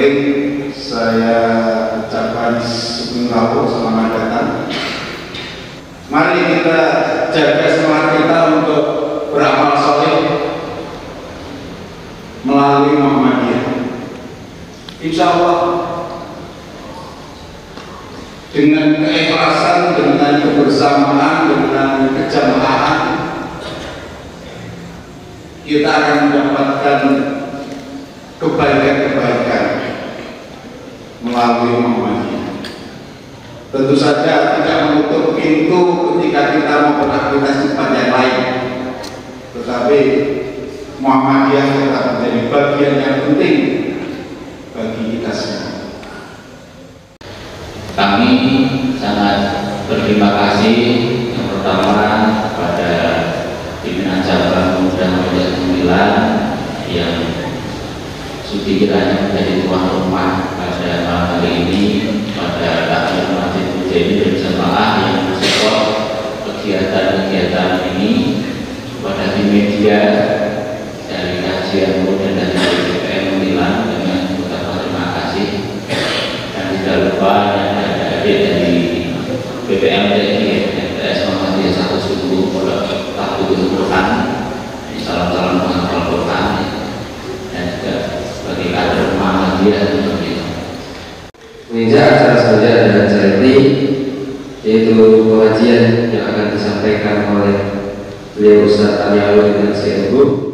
penting saya ucapkan selamat datang. Mari kita jaga semangat kita untuk beramal soleh melalui Muhammadiyah. Insya Allah dengan keikhlasan, dengan kebersamaan, dengan kejamahan, kita akan mendapatkan kebaikan-kebaikan melalui Muhammadiyah. Tentu saja tidak menutup pintu ketika kita mau beraktivitas di tempat yang lain, tetapi Muhammadiyah tetap menjadi bagian yang penting bagi kita semua. Kami sangat berterima kasih yang pertama kepada pimpinan cabang Pemuda Muhammadiyah 9 yang sudi kiranya menjadi tuan rumah pada malam hari ini, pada takmir Masjid Mujaini dan jamaah yang mensupport kegiatan-kegiatan ini, kepada tim media dari kajian dan dari BPM Milan dengan ucapan terima kasih, dan tidak lupa adik dari BPM MTS Muhammadiyah 1 Subuh Pondok Tahfidzul Quran, salam-salam menghafal Quran, dan juga sebagai kader Muhammadiyah. Meja acara saja dan ini yaitu pengajian yang akan disampaikan oleh beliau Ustaz Ali Alwi Syekhu.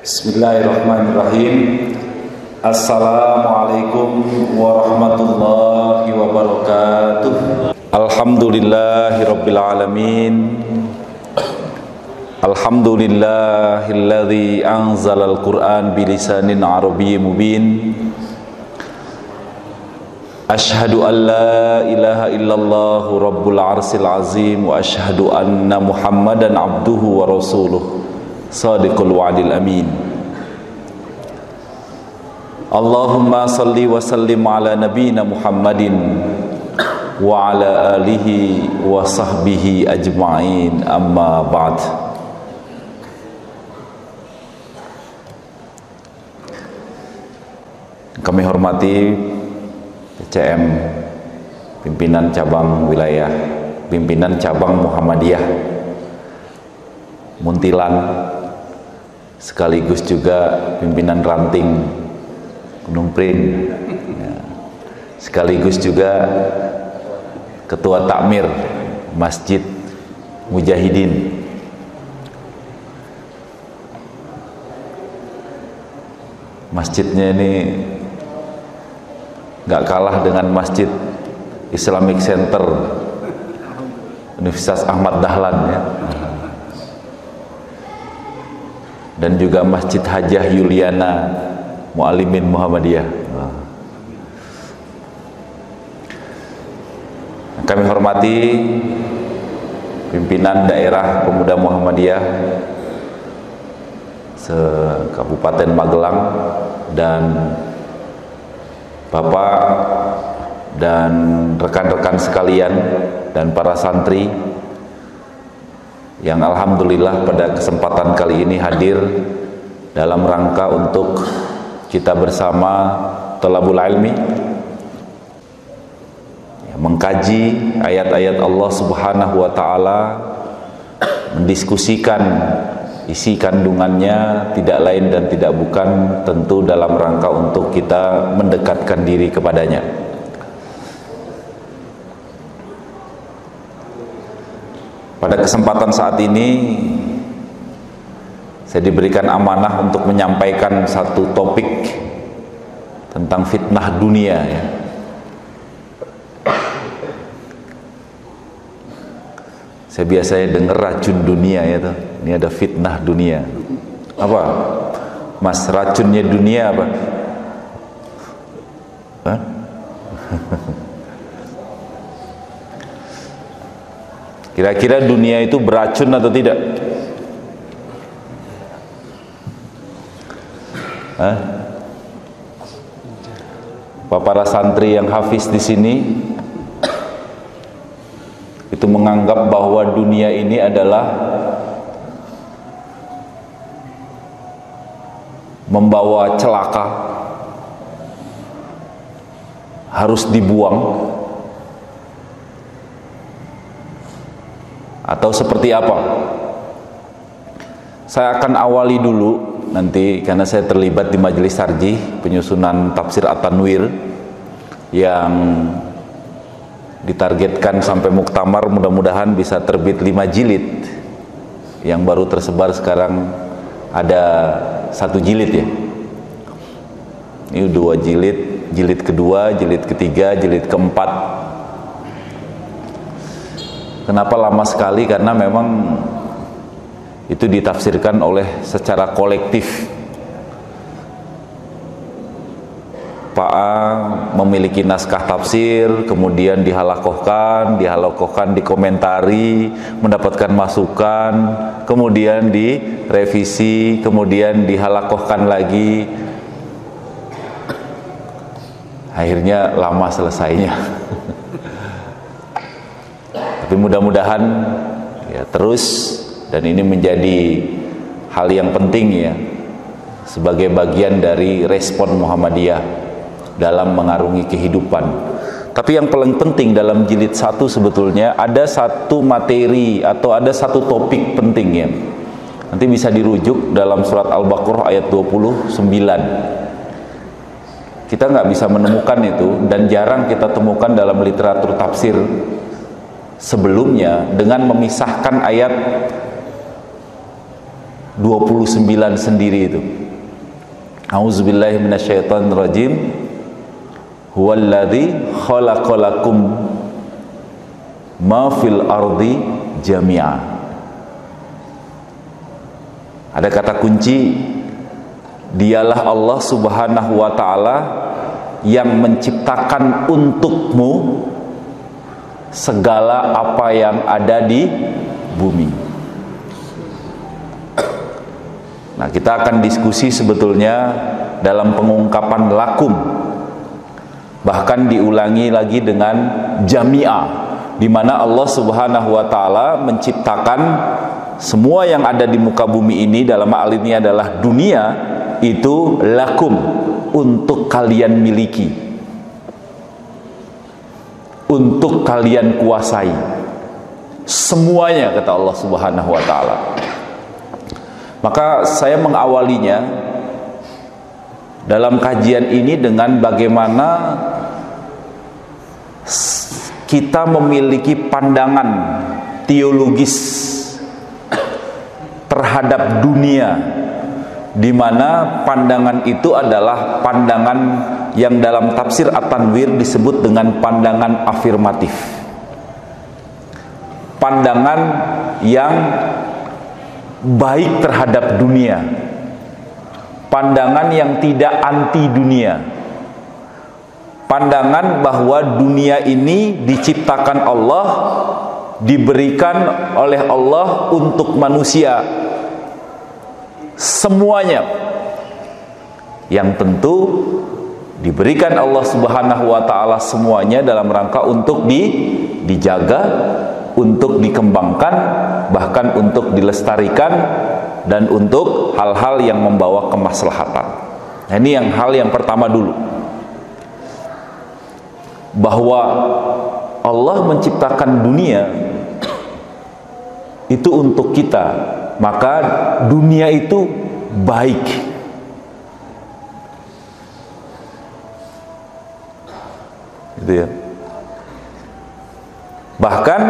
Bismillahirrahmanirrahim. Assalamualaikum warahmatullahi wabarakatuh. Alhamdulillahirabbil alamin. Alhamdulillahilladzi anzalal Qur'an bilisanin arabiyyin mubin. Ashhadu an la ilaha illallah rabbul arsil azim wa ashhadu anna Muhammadan abduhu wa rasuluh sadiqul wa'dil amin. Allahumma salli wa sallim ala nabiyyina Muhammadin wa ala alihi wa sahbihi ajma'in, amma ba'd. Kami hormati PCM, pimpinan cabang wilayah, pimpinan cabang Muhammadiyah Muntilan, sekaligus juga pimpinan ranting Gunung Pring, ya, sekaligus juga ketua takmir Masjid Mujahidin. Masjidnya ini nggak kalah dengan Masjid Islamic Center Universitas Ahmad Dahlan, ya. Dan juga Masjid Hajah Yuliana Mu'alimin Muhammadiyah. Kami hormati pimpinan daerah Pemuda Muhammadiyah se-Kabupaten Magelang dan Bapak dan rekan-rekan sekalian dan para santri yang alhamdulillah pada kesempatan kali ini hadir dalam rangka untuk kita bersama thalabul ilmi, ya, mengkaji ayat-ayat Allah Subhanahu wa taala, mendiskusikan isi kandungannya, tidak lain dan tidak bukan tentu dalam rangka untuk kita mendekatkan diri kepadanya. Pada kesempatan saat ini saya diberikan amanah untuk menyampaikan satu topik tentang fitnah dunia, ya. Saya biasanya dengar racun dunia, ya tuh. Ini ada fitnah dunia. Apa? Mas, racunnya dunia apa? Hah? Kira-kira dunia itu beracun atau tidak? Hah? Para santri yang hafiz di sini itu menganggap bahwa dunia ini adalah membawa celaka, harus dibuang? Atau seperti apa? Saya akan awali dulu nanti, karena saya terlibat di majelis tarjih penyusunan tafsir At-Tanwir yang ditargetkan sampai muktamar mudah-mudahan bisa terbit 5 jilid. Yang baru tersebar sekarang ada 1 jilid ya. Ini 2 jilid, jilid kedua, jilid ketiga, jilid keempat. Kenapa lama sekali? Karena memang itu ditafsirkan oleh secara kolektif. Pak A memiliki naskah tafsir, kemudian dihalakohkan, dikomentari, mendapatkan masukan, kemudian direvisi, kemudian dihalakohkan lagi. Akhirnya lama selesainya. Tapi mudah-mudahan ya terus, dan ini menjadi hal yang penting ya, sebagai bagian dari respon Muhammadiyah dalam mengarungi kehidupan. Tapi yang paling penting dalam jilid 1 sebetulnya ada satu materi atau ada satu topik penting ya. Nanti bisa dirujuk dalam surat Al-Baqarah ayat 29. Kita nggak bisa menemukan itu, dan jarang kita temukan dalam literatur tafsir sebelumnya dengan memisahkan ayat 29 sendiri itu. A'udzubillahi minasyaitonirrajim. Huwallazi khalaqalakum ma fil ardi jami'a. Ada kata kunci, dialah Allah Subhanahu wa ta'ala yang menciptakan untukmu segala apa yang ada di bumi. Nah, kita akan diskusi sebetulnya dalam pengungkapan lakum, bahkan diulangi lagi dengan jami'ah, di mana Allah Subhanahu wa ta'ala menciptakan semua yang ada di muka bumi ini, dalam hal ini adalah dunia, itu lakum, untuk kalian miliki, untuk kalian kuasai semuanya, kata Allah Subhanahu wa ta'ala. Maka saya mengawalinya dalam kajian ini dengan bagaimana kita memiliki pandangan teologis terhadap dunia, di mana pandangan itu adalah pandangan yang dalam tafsir At-Tanwir disebut dengan pandangan afirmatif. Pandangan yang baik terhadap dunia, pandangan yang tidak anti dunia, pandangan bahwa dunia ini diciptakan Allah, diberikan oleh Allah untuk manusia semuanya, yang tentu diberikan Allah Subhanahu wa ta'ala semuanya dalam rangka untuk dijaga, untuk dikembangkan, bahkan untuk dilestarikan, dan untuk hal-hal yang membawa kemaslahatan. Nah, ini hal yang pertama dulu, bahwa Allah menciptakan dunia itu untuk kita, maka dunia itu baik. Gitu ya. Bahkan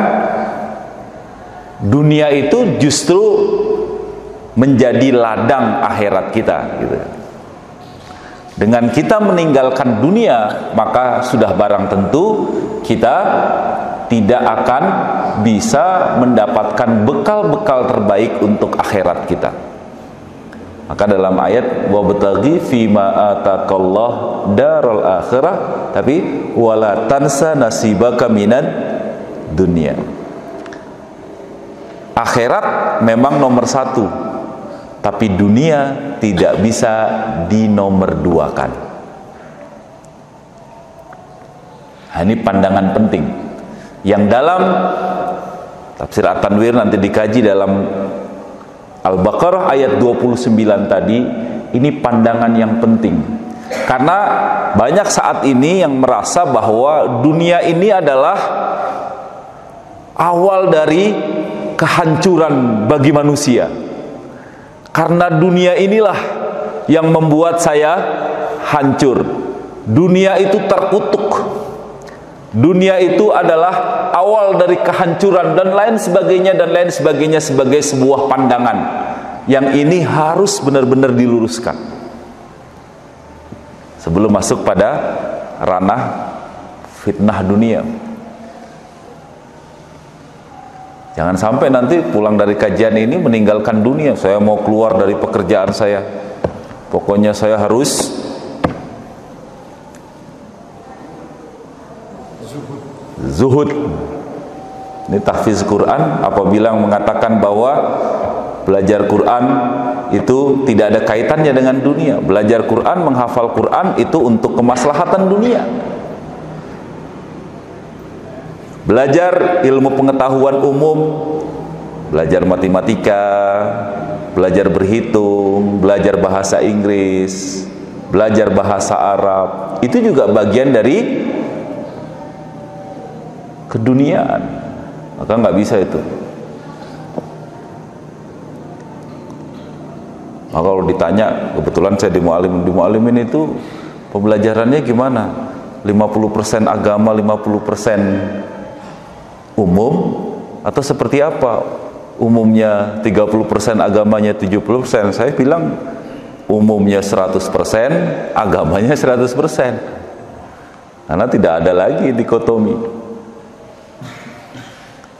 dunia itu justru menjadi ladang akhirat kita, gitu. Dengan kita meninggalkan dunia, maka sudah barang tentu kita tidak akan bisa mendapatkan bekal-bekal terbaik untuk akhirat kita. Maka dalam ayat wabtaghi fima ataqallah daral akhirah, tapi wala tansa nasibaka minad dunia. Akhirat memang nomor 1, tapi dunia tidak bisa dinomorduakan. Nah, ini pandangan penting yang dalam tafsir At-Tanwir nanti dikaji dalam Al-Baqarah ayat 29 tadi. Ini pandangan yang penting. Karena banyak saat ini yang merasa bahwa dunia ini adalah awal dari kehancuran bagi manusia. Karena dunia inilah yang membuat saya hancur. Dunia itu terkutuk. Dunia itu adalah awal dari kehancuran dan lain sebagainya sebagai sebuah pandangan yang ini harus benar-benar diluruskan sebelum masuk pada ranah fitnah dunia. Jangan sampai nanti pulang dari kajian ini meninggalkan dunia. Saya mau keluar dari pekerjaan saya, pokoknya saya harus zuhud. Ini tahfiz Quran apabila mengatakan bahwa belajar Quran itu tidak ada kaitannya dengan dunia. Belajar Quran, menghafal Quran itu untuk kemaslahatan dunia. Belajar ilmu pengetahuan umum, belajar matematika, belajar berhitung, belajar bahasa Inggris, belajar bahasa Arab, itu juga bagian dari keduniaan. Maka nggak bisa itu. Maka kalau ditanya, kebetulan saya di Mu'alimin itu pembelajarannya gimana? 50% agama, 50% umum, atau seperti apa? Umumnya 30%, agamanya 70%. Saya bilang umumnya 100%, agamanya 100%. Karena tidak ada lagi dikotomi.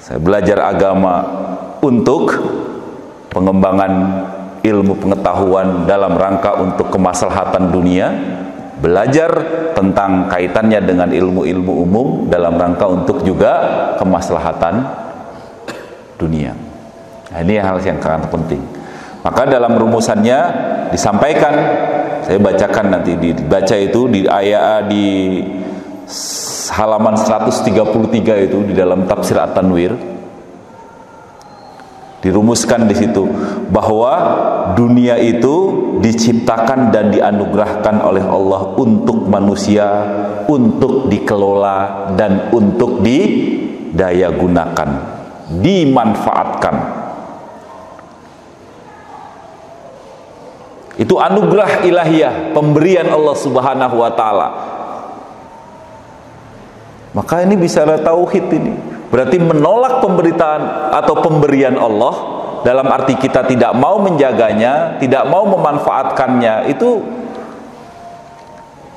Saya belajar agama untuk pengembangan ilmu pengetahuan dalam rangka untuk kemaslahatan dunia, belajar tentang kaitannya dengan ilmu-ilmu umum dalam rangka untuk juga kemaslahatan dunia. Nah, ini hal yang sangat penting. Maka dalam rumusannya disampaikan, saya bacakan nanti, dibaca itu di ayat di halaman 133 itu di dalam tafsir At-Tanwir. Dirumuskan di situ bahwa dunia itu diciptakan dan dianugerahkan oleh Allah untuk manusia, untuk dikelola dan untuk didaya gunakan, dimanfaatkan. Itu anugerah ilahiyah, pemberian Allah Subhanahu wa taala. Maka ini bisa ada tauhid ini. Berarti menolak pemberitaan atau pemberian Allah dalam arti kita tidak mau menjaganya, tidak mau memanfaatkannya, itu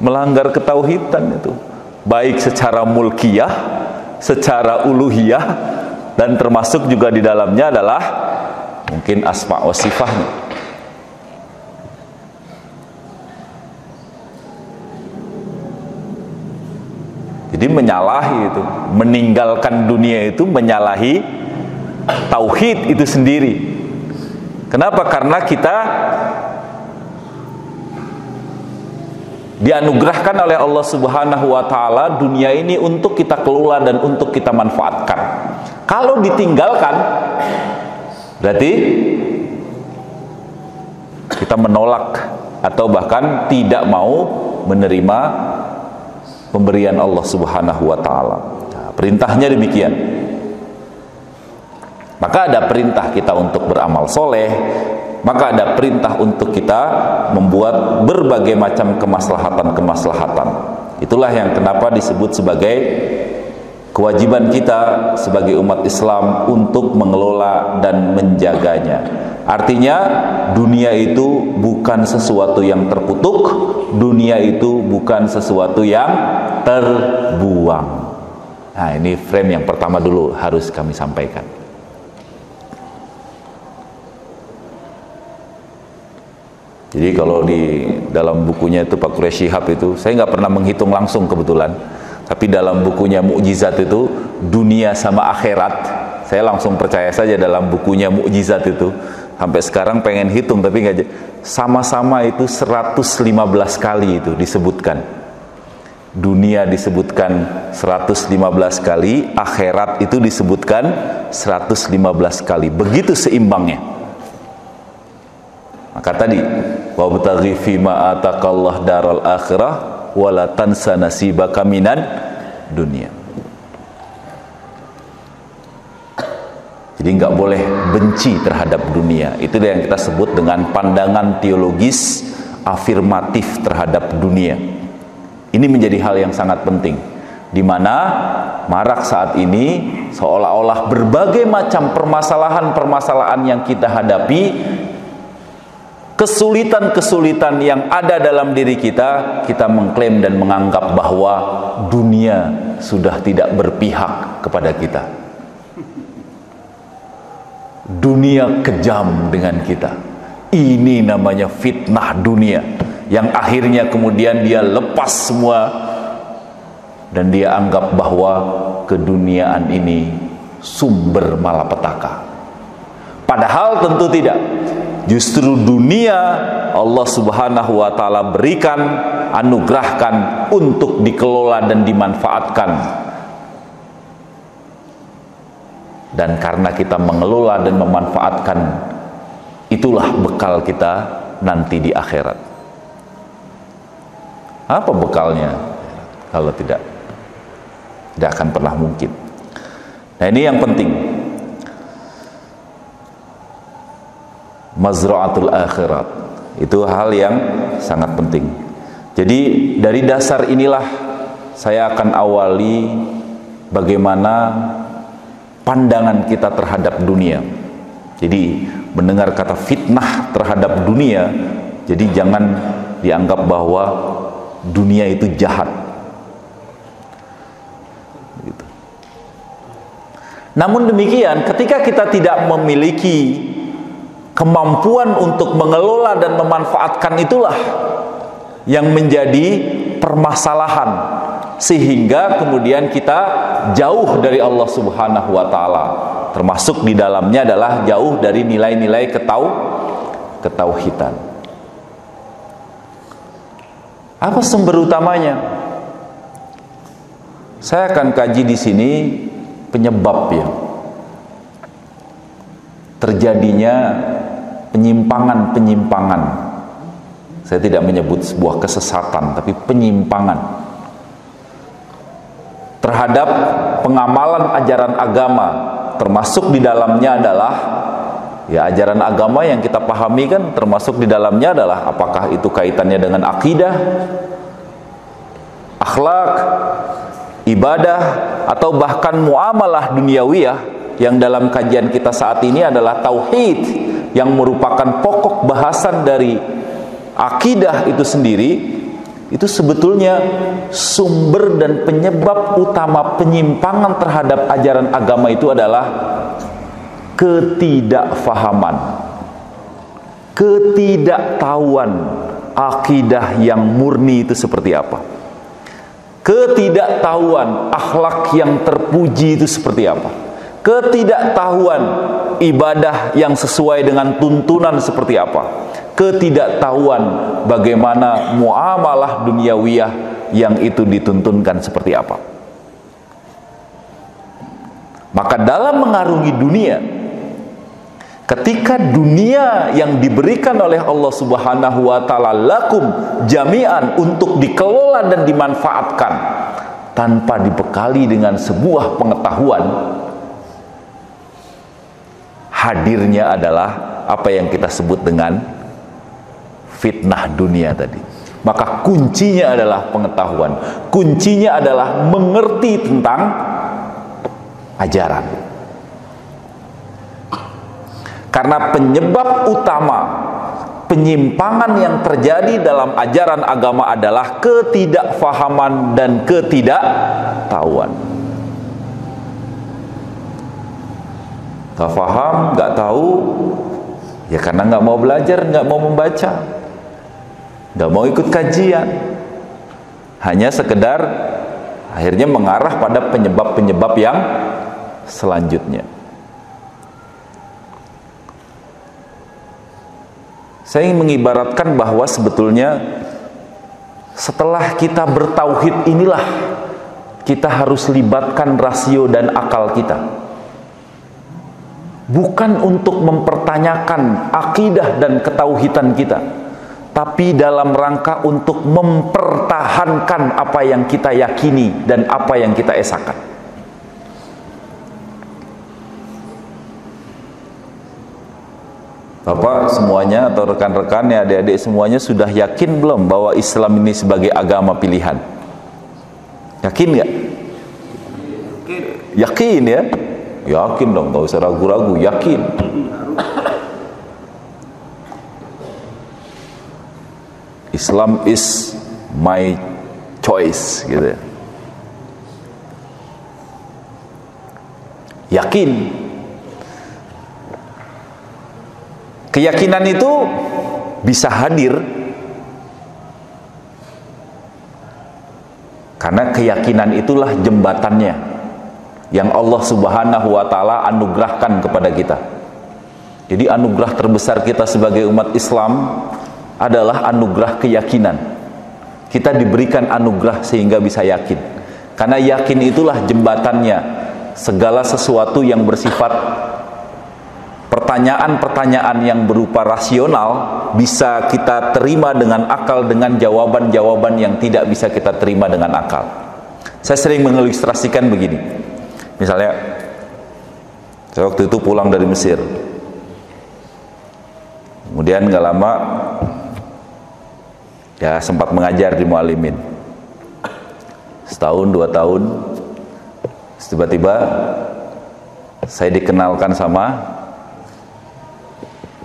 melanggar ketauhidan itu. Baik secara mulkiyah, secara uluhiyah, dan termasuk juga di dalamnya adalah mungkin asma wa sifahnya. Jadi menyalahi itu, meninggalkan dunia itu menyalahi tauhid itu sendiri. Kenapa? Karena kita dianugerahkan oleh Allah Subhanahu wa taala dunia ini untuk kita kelola dan untuk kita manfaatkan. Kalau ditinggalkan, berarti kita menolak atau bahkan tidak mau menerima pemberian Allah Subhanahu wa taala. Nah, perintahnya demikian. Maka ada perintah kita untuk beramal soleh, maka ada perintah untuk kita membuat berbagai macam kemaslahatan-kemaslahatan. Itulah yang kenapa disebut sebagai kewajiban kita sebagai umat Islam untuk mengelola dan menjaganya. Artinya dunia itu bukan sesuatu yang terkutuk, dunia itu bukan sesuatu yang terbuang. Nah, ini frame yang pertama dulu harus kami sampaikan. Jadi kalau di dalam bukunya itu Pak Quraish Shihab itu, saya nggak pernah menghitung langsung kebetulan, tapi dalam bukunya Mukjizat itu dunia sama akhirat, saya langsung percaya saja dalam bukunya Mukjizat itu. Sampai sekarang pengen hitung tapi nggak, sama-sama itu 115 kali itu disebutkan. Dunia disebutkan 115 kali, akhirat itu disebutkan 115 kali. Begitu seimbangnya. Maka tadi wabtaghi fima ataqallah daral akhirah wala tansa nasibaka minan dunia. Jadi nggak boleh benci terhadap dunia. Itu yang kita sebut dengan pandangan teologis afirmatif terhadap dunia. Ini menjadi hal yang sangat penting, di mana marak saat ini seolah-olah berbagai macam permasalahan-permasalahan yang kita hadapi, kesulitan-kesulitan yang ada dalam diri kita, kita mengklaim dan menganggap bahwa dunia sudah tidak berpihak kepada kita. Dunia kejam dengan kita. Ini namanya fitnah dunia, yang akhirnya kemudian dia lepas semua dan dia anggap bahwa keduniaan ini sumber malapetaka. Padahal tentu tidak. Justru dunia Allah Subhanahu wa taala berikan, anugerahkan untuk dikelola dan dimanfaatkan. Dan karena kita mengelola dan memanfaatkan, itulah bekal kita nanti di akhirat. Apa bekalnya? Kalau tidak akan pernah mungkin. Nah, ini yang penting. Mazra'atul akhirat itu hal yang sangat penting. Jadi dari dasar inilah saya akan awali bagaimana pandangan kita terhadap dunia. Jadi mendengar kata fitnah terhadap dunia, jadi jangan dianggap bahwa dunia itu jahat. Gitu. Namun demikian, ketika kita tidak memiliki kemampuan untuk mengelola dan memanfaatkan, itulah yang menjadi permasalahan, sehingga kemudian kita jauh dari Allah Subhanahu wa taala. Termasuk di dalamnya adalah jauh dari nilai-nilai ketauhidan. Apa sumber utamanya? Saya akan kaji di sini penyebabnya. Terjadinya penyimpangan-penyimpangan. Saya tidak menyebut sebuah kesesatan, tapi penyimpangan terhadap pengamalan ajaran agama. Termasuk di dalamnya adalah ya ajaran agama yang kita pahami kan, termasuk di dalamnya adalah apakah itu kaitannya dengan akidah, akhlak, ibadah, atau bahkan muamalah duniawiyah, yang dalam kajian kita saat ini adalah tauhid, yang merupakan pokok bahasan dari akidah itu sendiri. Itu sebetulnya sumber dan penyebab utama penyimpangan terhadap ajaran agama itu adalah ketidakfahaman, ketidaktahuan akidah yang murni itu seperti apa, ketidaktahuan akhlak yang terpuji itu seperti apa, ketidaktahuan ibadah yang sesuai dengan tuntunan seperti apa, ketidaktahuan bagaimana muamalah duniawiyah yang itu dituntunkan seperti apa. Maka dalam mengarungi dunia, ketika dunia yang diberikan oleh Allah Subhanahu wa taala lakum jami'an untuk dikelola dan dimanfaatkan tanpa dibekali dengan sebuah pengetahuan, hadirnya adalah apa yang kita sebut dengan fitnah dunia tadi. Maka kuncinya adalah pengetahuan, kuncinya adalah mengerti tentang ajaran. Karena penyebab utama penyimpangan yang terjadi dalam ajaran agama adalah ketidakfahaman dan ketidaktahuan. Gak paham, gak tahu, ya karena gak mau belajar, gak mau membaca, gak mau ikut kajian, hanya sekedar akhirnya mengarah pada penyebab-penyebab yang selanjutnya. Saya ingin mengibaratkan bahwa sebetulnya setelah kita bertauhid inilah kita harus libatkan rasio dan akal kita. Bukan untuk mempertanyakan akidah dan ketauhidan kita, tapi dalam rangka untuk mempertahankan apa yang kita yakini dan apa yang kita esakan. Bapak semuanya atau rekan-rekannya, adik-adik semuanya sudah yakin belum bahwa Islam ini sebagai agama pilihan? Yakin nggak? Yakin ya? Yakin dong, gak usah ragu-ragu, yakin. Islam is my choice, gitu. Yakin. Keyakinan itu bisa hadir karena keyakinan itulah jembatannya yang Allah Subhanahu wa Ta'ala anugerahkan kepada kita. Jadi anugerah terbesar kita sebagai umat Islam adalah anugerah keyakinan. Kita diberikan anugerah sehingga bisa yakin. Karena yakin itulah jembatannya. Segala sesuatu yang bersifat pertanyaan-pertanyaan yang berupa rasional bisa kita terima dengan akal, dengan jawaban-jawaban yang tidak bisa kita terima dengan akal. Saya sering mengilustrasikan begini. Misalnya, saya waktu itu pulang dari Mesir. Kemudian gak lama ya sempat mengajar di Muallimin. Setahun, 2 tahun, tiba-tiba saya dikenalkan sama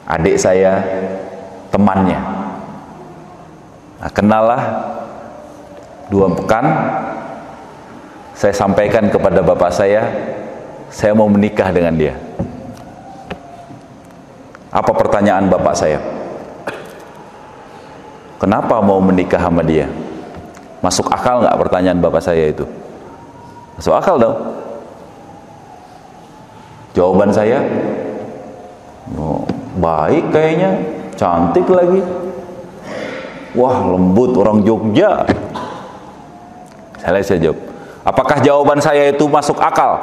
adik saya, temannya. Nah, kenallah 2 pekan, saya sampaikan kepada bapak saya mau menikah dengan dia. Apa pertanyaan bapak saya? Kenapa mau menikah sama dia? Masuk akal nggak pertanyaan bapak saya itu? Masuk akal dong. Jawaban saya, oh, baik kayaknya, cantik lagi. Wah, lembut, orang Jogja. Saya jawab, apakah jawaban saya itu masuk akal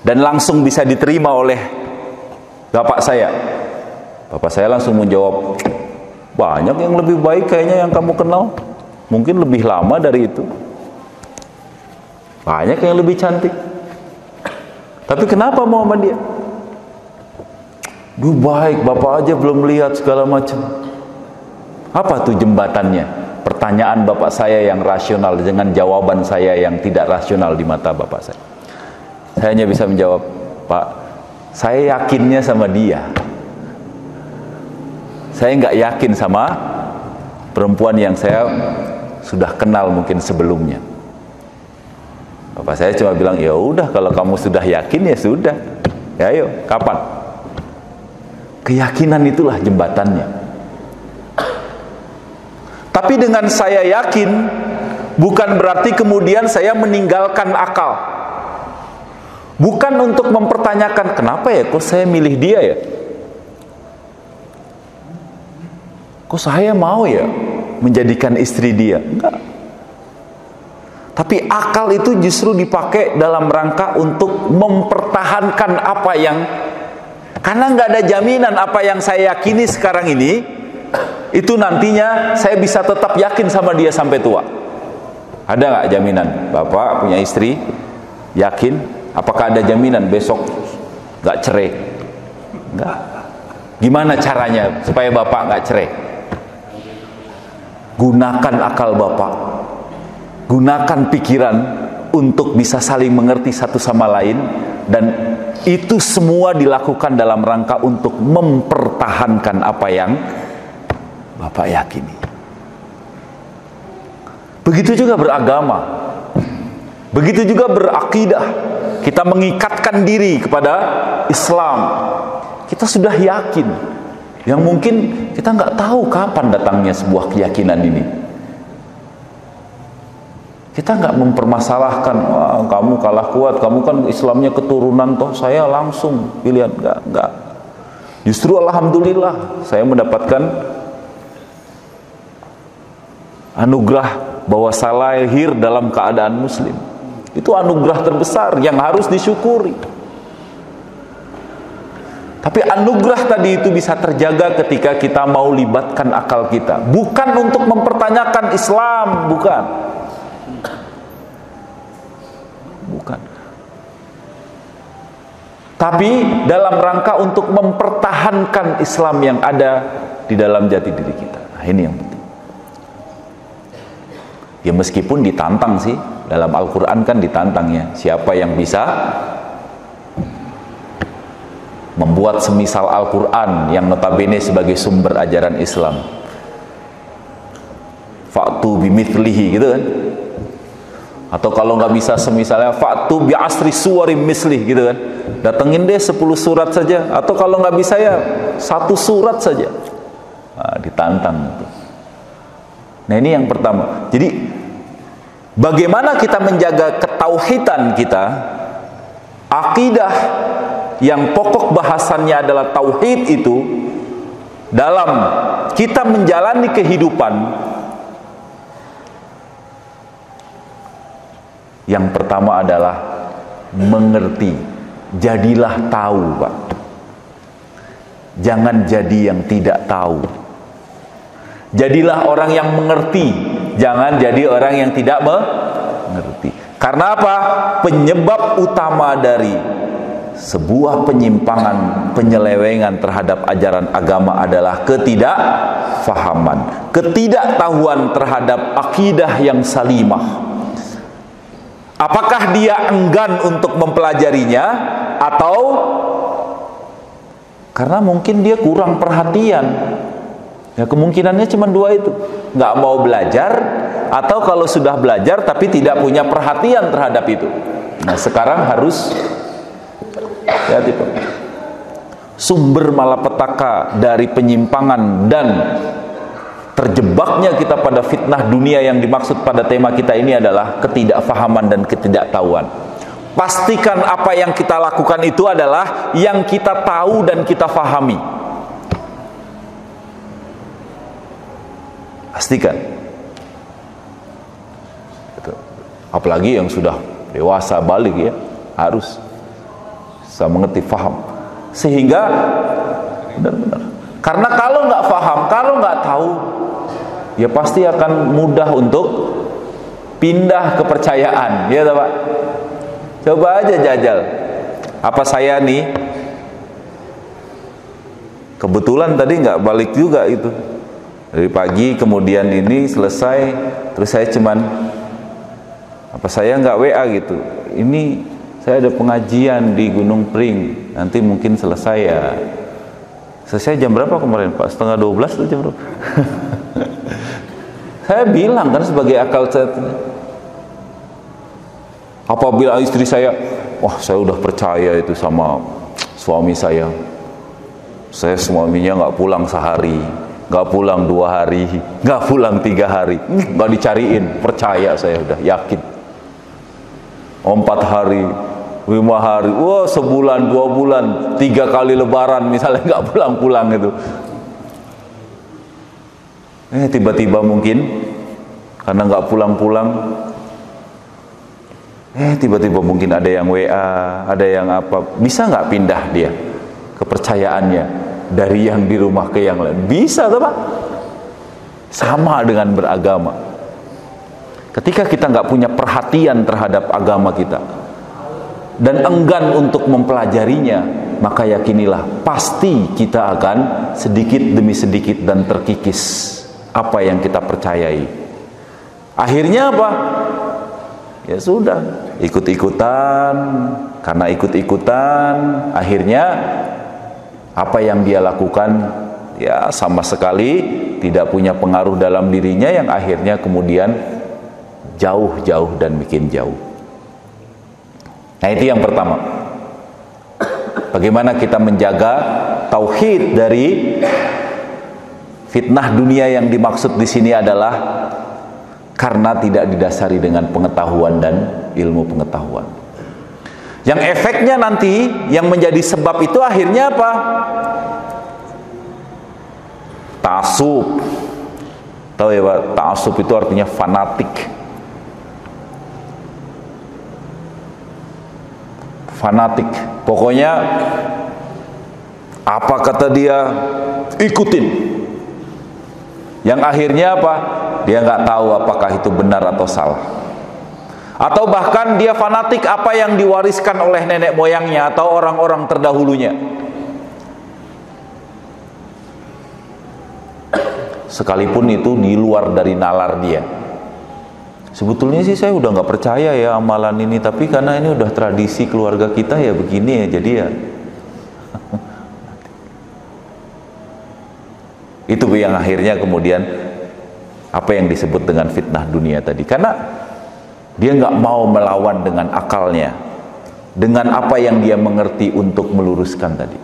dan langsung bisa diterima oleh bapak saya? Bapak saya langsung menjawab, banyak yang lebih baik kayaknya yang kamu kenal. Mungkin lebih lama dari itu. Banyak yang lebih cantik. Tapi kenapa mau sama dia? Duh, baik, bapak aja belum lihat segala macam. Apa tuh jembatannya? Pertanyaan bapak saya yang rasional dengan jawaban saya yang tidak rasional di mata bapak saya. Saya hanya bisa menjawab, Pak, saya yakinnya sama dia. Saya nggak yakin sama perempuan yang saya sudah kenal mungkin sebelumnya. Bapak saya cuma bilang, ya udah kalau kamu sudah yakin ya sudah. Ya ayo, kapan? Keyakinan itulah jembatannya. Tapi dengan saya yakin bukan berarti kemudian saya meninggalkan akal. Bukan untuk mempertanyakan kenapa ya kok saya milih dia ya? Kok saya mau ya menjadikan istri dia? Enggak. Tapi akal itu justru dipakai dalam rangka untuk mempertahankan apa yang, karena nggak ada jaminan apa yang saya yakini sekarang ini itu nantinya saya bisa tetap yakin sama dia sampai tua. Ada nggak jaminan? Bapak punya istri, yakin? Apakah ada jaminan besok nggak cerai? Nggak. Gimana caranya supaya bapak nggak cerai? Gunakan akal bapak, gunakan pikiran untuk bisa saling mengerti satu sama lain, dan itu semua dilakukan dalam rangka untuk mempertahankan apa yang bapak yakini. Begitu juga beragama, begitu juga berakidah. Kita mengikatkan diri kepada Islam, kita sudah yakin. Yang mungkin kita nggak tahu kapan datangnya sebuah keyakinan ini. Kita nggak mempermasalahkan, wah, kamu kalah kuat, kamu kan Islamnya keturunan toh, saya langsung pilihan. Nggak. Justru alhamdulillah saya mendapatkan anugerah bahwa saya lahir dalam keadaan muslim. Itu anugerah terbesar yang harus disyukuri. Tapi anugerah tadi itu bisa terjaga ketika kita mau libatkan akal kita. Bukan untuk mempertanyakan Islam, bukan. Bukan. Tapi dalam rangka untuk mempertahankan Islam yang ada di dalam jati diri kita. Nah, ini yang penting. Ya meskipun ditantang sih, dalam Al-Quran kan ditantang ya, siapa yang bisa membuat semisal Al-Quran yang notabene sebagai sumber ajaran Islam. Fa'tu bimithlihi gitu kan. Atau kalau nggak bisa semisalnya fa'tu bi asri suwarim mislih gitu kan. Datengin deh 10 surat saja. Atau kalau nggak bisa ya 1 surat saja. Nah, ditantang gitu. Nah ini yang pertama. Jadi bagaimana kita menjaga ketauhidan kita, akidah yang pokok bahasannya adalah tauhid itu dalam kita menjalani kehidupan. Yang pertama adalah mengerti. Jadilah tahu, Pak. Jangan jadi yang tidak tahu. Jadilah orang yang mengerti, jangan jadi orang yang tidak mengerti. Karena apa? Penyebab utama dari sebuah penyimpangan, penyelewengan terhadap ajaran agama adalah ketidakfahaman, ketidaktahuan terhadap akidah yang salimah. Apakah dia enggan untuk mempelajarinya, atau karena mungkin dia kurang perhatian? Ya kemungkinannya cuma 2 itu, nggak mau belajar, atau kalau sudah belajar tapi tidak punya perhatian terhadap itu. Nah sekarang harus hati-hati, Pak. Sumber malapetaka dari penyimpangan dan terjebaknya kita pada fitnah dunia yang dimaksud pada tema kita ini adalah ketidakfahaman dan ketidaktahuan. Pastikan apa yang kita lakukan itu adalah yang kita tahu dan kita fahami. Pastikan. Apalagi yang sudah dewasa balik ya, harus bisa mengerti, faham, sehingga benar-benar. Karena kalau nggak faham, kalau nggak tahu, ya pasti akan mudah untuk pindah kepercayaan, ya Pak. Coba aja jajal. Apa saya nih kebetulan tadi nggak balik juga itu dari pagi, kemudian ini selesai, terus saya cuman apa saya nggak WA gitu. Ini saya ada pengajian di Gunung Pring, nanti mungkin selesai ya. Selesai jam berapa kemarin Pak? 11:30 atau jam berapa? Saya bilang kan sebagai akal saya. Apabila istri saya, wah saya udah percaya itu sama suami saya. Saya suaminya nggak pulang sehari, nggak pulang 2 hari, nggak pulang 3 hari, nggak dicariin. Percaya saya udah yakin. 4 hari, 5 hari, wah sebulan, 2 bulan, 3 kali lebaran misalnya nggak pulang-pulang itu. Tiba-tiba mungkin karena nggak pulang-pulang, tiba-tiba mungkin ada yang WA, ada yang apa, bisa nggak pindah dia kepercayaannya dari yang di rumah ke yang lain? Bisa tuh Pak. Sama dengan beragama. Ketika kita nggak punya perhatian terhadap agama kita dan enggan untuk mempelajarinya, maka yakinilah pasti kita akan sedikit demi sedikit dan terkikis apa yang kita percayai. Akhirnya apa? Ya sudah, ikut-ikutan. Karena ikut-ikutan, akhirnya apa yang dia lakukan ya sama sekali tidak punya pengaruh dalam dirinya, yang akhirnya kemudian jauh-jauh dan bikin jauh. Nah itu yang pertama. Bagaimana kita menjaga tauhid dari fitnah dunia yang dimaksud di sini adalah karena tidak didasari dengan pengetahuan dan ilmu pengetahuan. Yang efeknya nanti yang menjadi sebab itu akhirnya apa? Ta'assub. Tahu ya Pak, ta'assub itu artinya fanatik. Fanatik. Pokoknya Apa kata dia, ikutin. Yang akhirnya apa? Dia nggak tahu apakah itu benar atau salah. Atau bahkan dia fanatik apa yang diwariskan oleh nenek moyangnya atau orang-orang terdahulunya. Sekalipun itu di luar dari nalar dia. Sebetulnya sih saya udah nggak percaya ya amalan ini, tapi karena ini udah tradisi keluarga kita ya begini ya, jadi ya itu yang akhirnya kemudian apa yang disebut dengan fitnah dunia tadi, karena dia nggak mau melawan dengan akalnya, dengan apa yang dia mengerti untuk meluruskan tadi.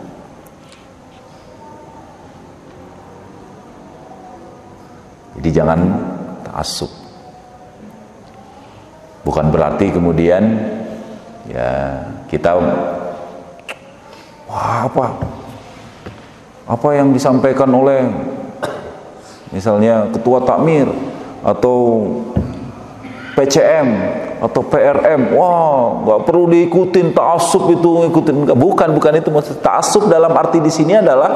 Jadi jangan ta'assub. Bukan berarti kemudian ya kita wah apa yang disampaikan oleh misalnya ketua takmir atau PCM atau PRM, wah nggak perlu diikutin, ta'assub itu ngikutin. Bukan itu maksud ta'assub. Dalam arti di sini adalah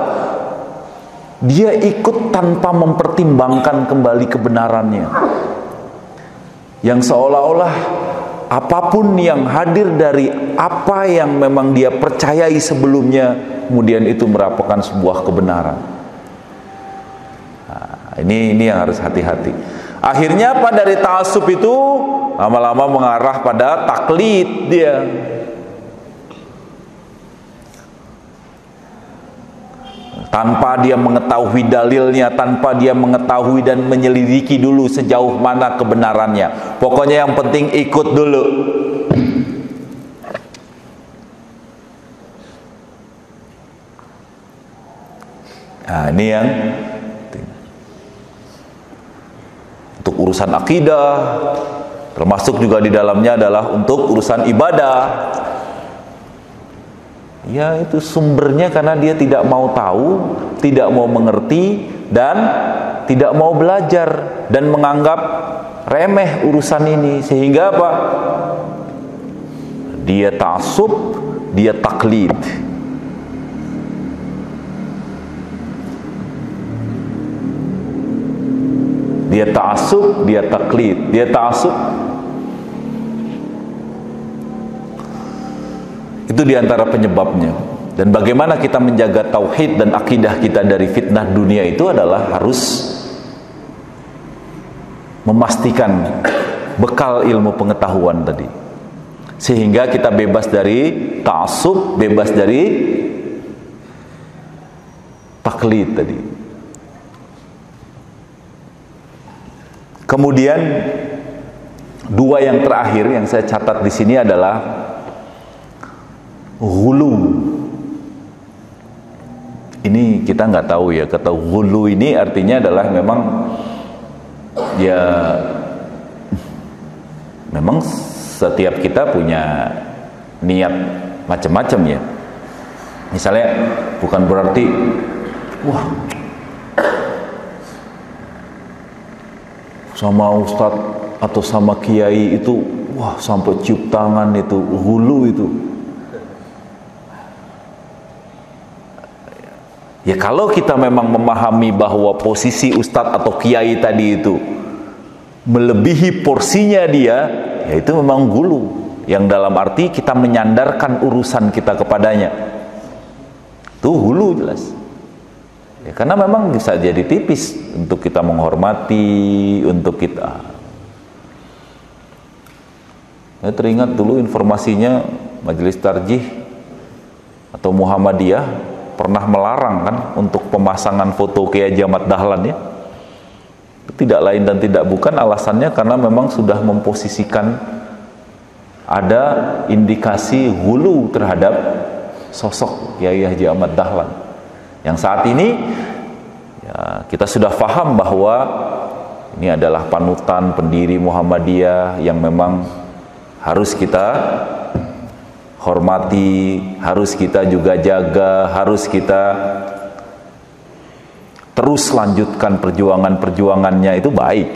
dia ikut tanpa mempertimbangkan kembali kebenarannya, yang seolah-olah apapun yang hadir dari apa yang memang dia percayai sebelumnya, kemudian itu merupakan sebuah kebenaran. Nah, ini yang harus hati-hati. Akhirnya apa, dari ta'assub itu lama-lama mengarah pada taklid dia. Tanpa dia mengetahui dalilnya, tanpa dia mengetahui dan menyelidiki dulu sejauh mana kebenarannya. Pokoknya yang penting ikut dulu. Nah, ini yang untuk urusan akidah, termasuk juga di dalamnya adalah untuk urusan ibadah. Ya itu sumbernya karena dia tidak mau tahu, tidak mau mengerti, dan tidak mau belajar, dan menganggap remeh urusan ini. Sehingga apa? Dia ta'assub, dia taklid. Dia ta'assub, dia taklid. Dia ta'assub. Itu diantara penyebabnya. Dan bagaimana kita menjaga tauhid dan akidah kita dari fitnah dunia itu adalah harus memastikan bekal ilmu pengetahuan tadi, sehingga kita bebas dari ta'assub, bebas dari taklid tadi. Kemudian dua yang terakhir yang saya catat di sini adalah ghulu. Ini kita nggak tahu ya, kata ghulu ini artinya adalah memang ya memang setiap kita punya niat macam-macam ya. Misalnya bukan berarti wah sama ustadz atau sama kiai itu wah sampai cium tangan, itu ghulu itu. Ya kalau kita memang memahami bahwa posisi ustadz atau kiai tadi itu melebihi porsinya dia, ya itu memang ghulu, yang dalam arti kita menyandarkan urusan kita kepadanya. Itu ghulu jelas. Ya, karena memang bisa jadi tipis untuk kita menghormati, untuk kita. Saya teringat dulu informasinya Majelis Tarjih atau Muhammadiyah pernah melarang kan untuk pemasangan foto Kiai Haji Ahmad Dahlan ya. Tidak lain dan tidak bukan alasannya karena memang sudah memposisikan ada indikasi ghulu terhadap sosok Kiai Haji Ahmad Dahlan. Yang saat ini ya, kita sudah paham bahwa ini adalah panutan pendiri Muhammadiyah yang memang harus kita hormati, harus kita juga jaga, harus kita terus lanjutkan perjuangan-perjuangannya, itu baik.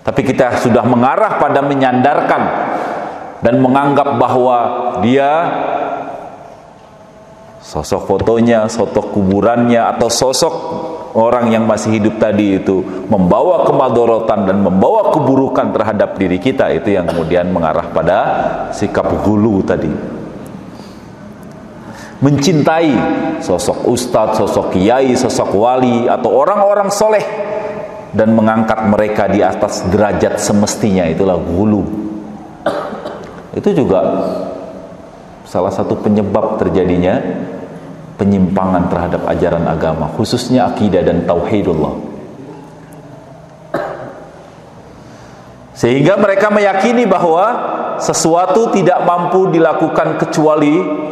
Tapi kita sudah mengarah pada menyandarkan dan menganggap bahwa dia sosok fotonya, sosok kuburannya, atau sosok orang yang masih hidup tadi itu membawa kemadharatan dan membawa keburukan terhadap diri kita, itu yang kemudian mengarah pada sikap ghulu tadi. Mencintai sosok ustadz, sosok kiai, sosok wali, atau orang-orang soleh dan mengangkat mereka di atas derajat semestinya, itulah ghulu. Itu juga salah satu penyebab terjadinya penyimpangan terhadap ajaran agama, khususnya akidah dan tauhidullah. Sehingga mereka meyakini bahwa sesuatu tidak mampu dilakukan kecuali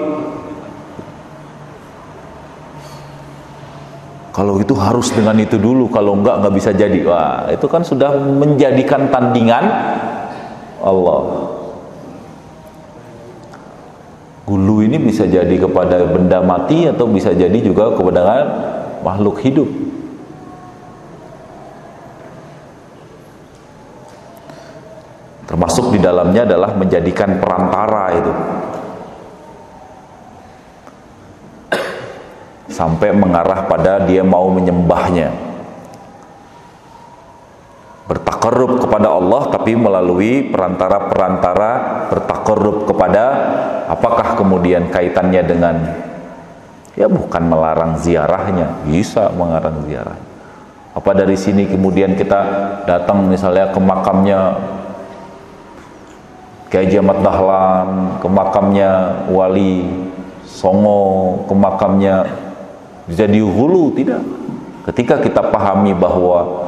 kalau itu harus dengan itu dulu, kalau enggak bisa jadi. Wah, itu kan sudah menjadikan tandingan Allah. Ghulu ini bisa jadi kepada benda mati atau bisa jadi juga kepada makhluk hidup. Termasuk di dalamnya adalah menjadikan perantara itu, sampai mengarah pada dia mau menyembahnya, bertakarrub kepada Allah tapi melalui perantara-perantara bertakarrub kepada, apakah kemudian kaitannya dengan, ya bukan melarang ziarahnya, bisa mengarang ziarah. Apa dari sini kemudian kita datang misalnya ke makamnya Kiai Haji Ahmad Dahlan, ke makamnya Wali Songo, ke makamnya jadi ghulu? Tidak. Ketika kita pahami bahwa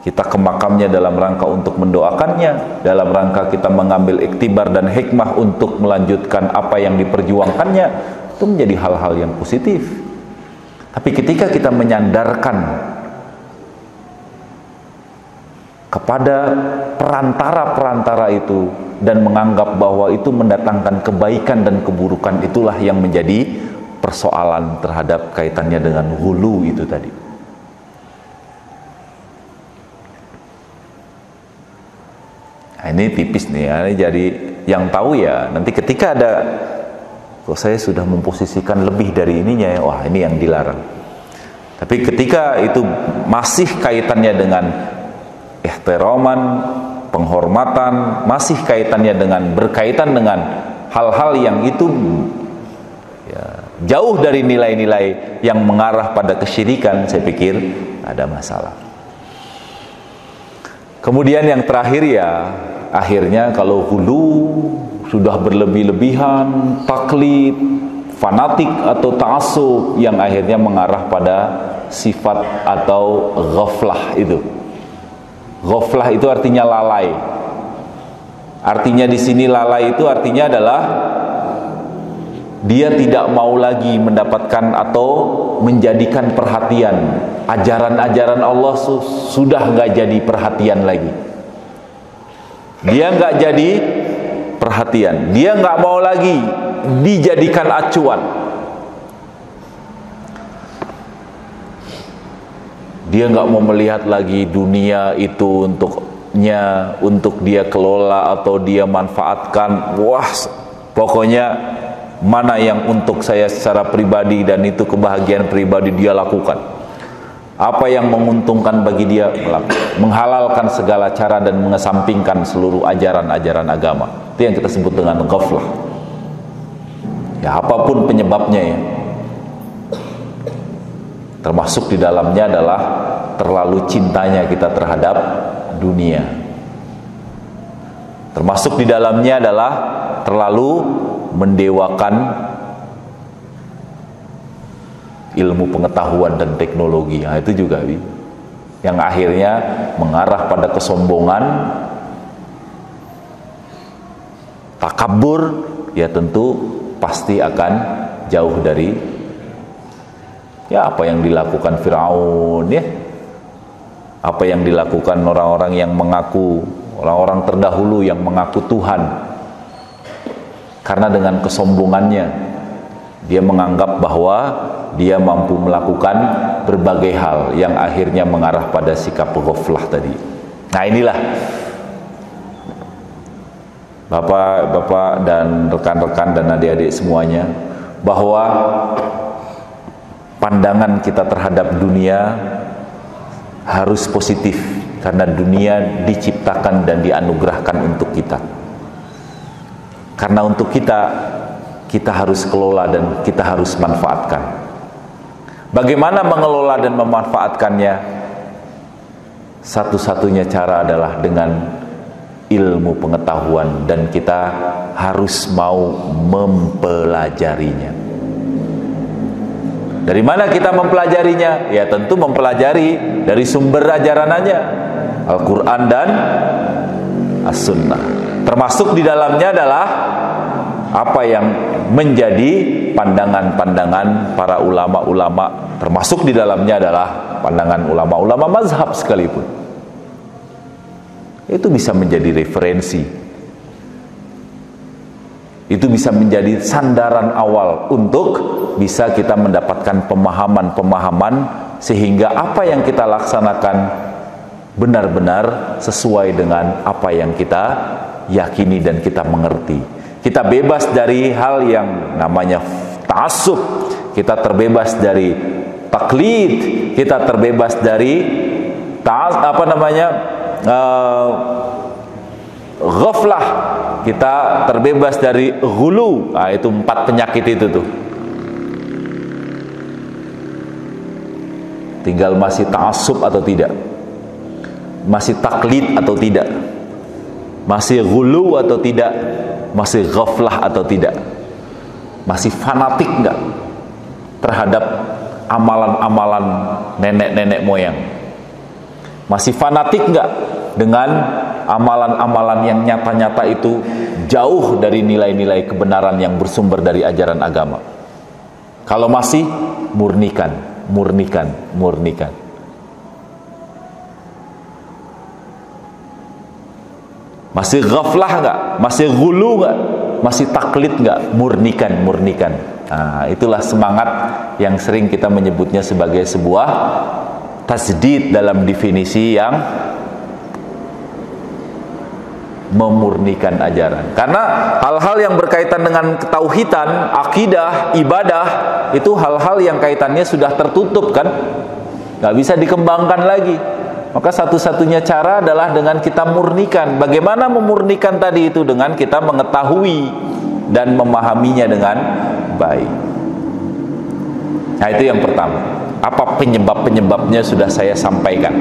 kita ke makamnya dalam rangka untuk mendoakannya, dalam rangka kita mengambil iktibar dan hikmah untuk melanjutkan apa yang diperjuangkannya, itu menjadi hal-hal yang positif. Tapi ketika kita menyandarkan kepada perantara-perantara itu dan menganggap bahwa itu mendatangkan kebaikan dan keburukan, itulah yang menjadi persoalan terhadap kaitannya dengan ghulu itu tadi. Nah, ini tipis nih ya, jadi yang tahu ya nanti ketika ada, kok saya sudah memposisikan lebih dari ininya ya, wah ini yang dilarang. Tapi ketika itu masih kaitannya dengan ihtiraman, penghormatan, masih kaitannya dengan, berkaitan dengan hal-hal yang itu ya, jauh dari nilai-nilai yang mengarah pada kesyirikan, saya pikir ada masalah. Kemudian yang terakhir ya, akhirnya kalau ghulu sudah berlebih-lebihan, taklid, fanatik atau ta'assub yang akhirnya mengarah pada sifat atau ghaflah itu. Ghaflah itu artinya lalai. Artinya di sini lalai itu artinya adalah dia tidak mau lagi mendapatkan atau menjadikan perhatian. Ajaran-ajaran Allah sudah nggak jadi perhatian lagi. Dia nggak jadi perhatian. Dia nggak mau lagi dijadikan acuan. Dia nggak mau melihat lagi dunia itu untuk dia kelola atau dia manfaatkan. Wah, pokoknya mana yang untuk saya secara pribadi dan itu kebahagiaan pribadi dia lakukan. Apa yang menguntungkan bagi dia menghalalkan segala cara dan mengesampingkan seluruh ajaran-ajaran agama. Itu yang kita sebut dengan ghaflah. Ya, apapun penyebabnya ya. Termasuk di dalamnya adalah terlalu cintanya kita terhadap dunia. Termasuk di dalamnya adalah terlalu mendewakan ilmu pengetahuan dan teknologi. Nah, itu juga yang akhirnya mengarah pada kesombongan, takabur, ya tentu pasti akan jauh dari ya apa yang dilakukan Firaun ya. Apa yang dilakukan orang-orang yang mengaku, orang-orang terdahulu yang mengaku Tuhan. Karena dengan kesombongannya dia menganggap bahwa dia mampu melakukan berbagai hal yang akhirnya mengarah pada sikap ghaflah tadi. Nah, inilah Bapak-bapak dan rekan-rekan dan adik-adik semuanya, bahwa pandangan kita terhadap dunia harus positif, karena dunia diciptakan dan dianugerahkan untuk kita. Karena untuk kita harus kelola dan kita harus manfaatkan. Bagaimana mengelola dan memanfaatkannya? Satu-satunya cara adalah dengan ilmu pengetahuan, dan kita harus mau mempelajarinya. Dari mana kita mempelajarinya? Ya tentu mempelajari dari sumber ajarannya, Al-Quran dan As-Sunnah. Termasuk di dalamnya adalah apa yang menjadi pandangan-pandangan para ulama-ulama. Termasuk di dalamnya adalah pandangan ulama-ulama mazhab sekalipun. Itu bisa menjadi referensi. Itu bisa menjadi sandaran awal untuk bisa kita mendapatkan pemahaman-pemahaman, sehingga apa yang kita laksanakan benar-benar sesuai dengan apa yang kita yakini dan kita mengerti. Kita bebas dari hal yang namanya ta'assub, kita terbebas dari taklid, kita terbebas dari ghaflah, kita terbebas dari ghulu. Nah, itu 4 penyakit itu tuh. Tinggal masih ta'assub atau tidak, masih taklid atau tidak, masih ghulu atau tidak, masih ghaflah atau tidak, masih fanatik enggak terhadap amalan-amalan nenek-nenek moyang, masih fanatik enggak dengan amalan-amalan yang nyata-nyata itu jauh dari nilai-nilai kebenaran yang bersumber dari ajaran agama. Kalau masih, murnikan. Masih ghaflah enggak? Masih ghulu enggak? Masih taklid enggak? Murnikan. Nah, itulah semangat yang sering kita menyebutnya sebagai sebuah tasdid dalam definisi yang memurnikan ajaran. Karena hal-hal yang berkaitan dengan ketauhidan, akidah, ibadah, itu hal-hal yang kaitannya sudah tertutup kan, nggak bisa dikembangkan lagi. Maka satu-satunya cara adalah dengan kita murnikan. Bagaimana memurnikan tadi itu? Dengan kita mengetahui dan memahaminya dengan baik. Nah, itu yang pertama. Apa penyebab-penyebabnya sudah saya sampaikan.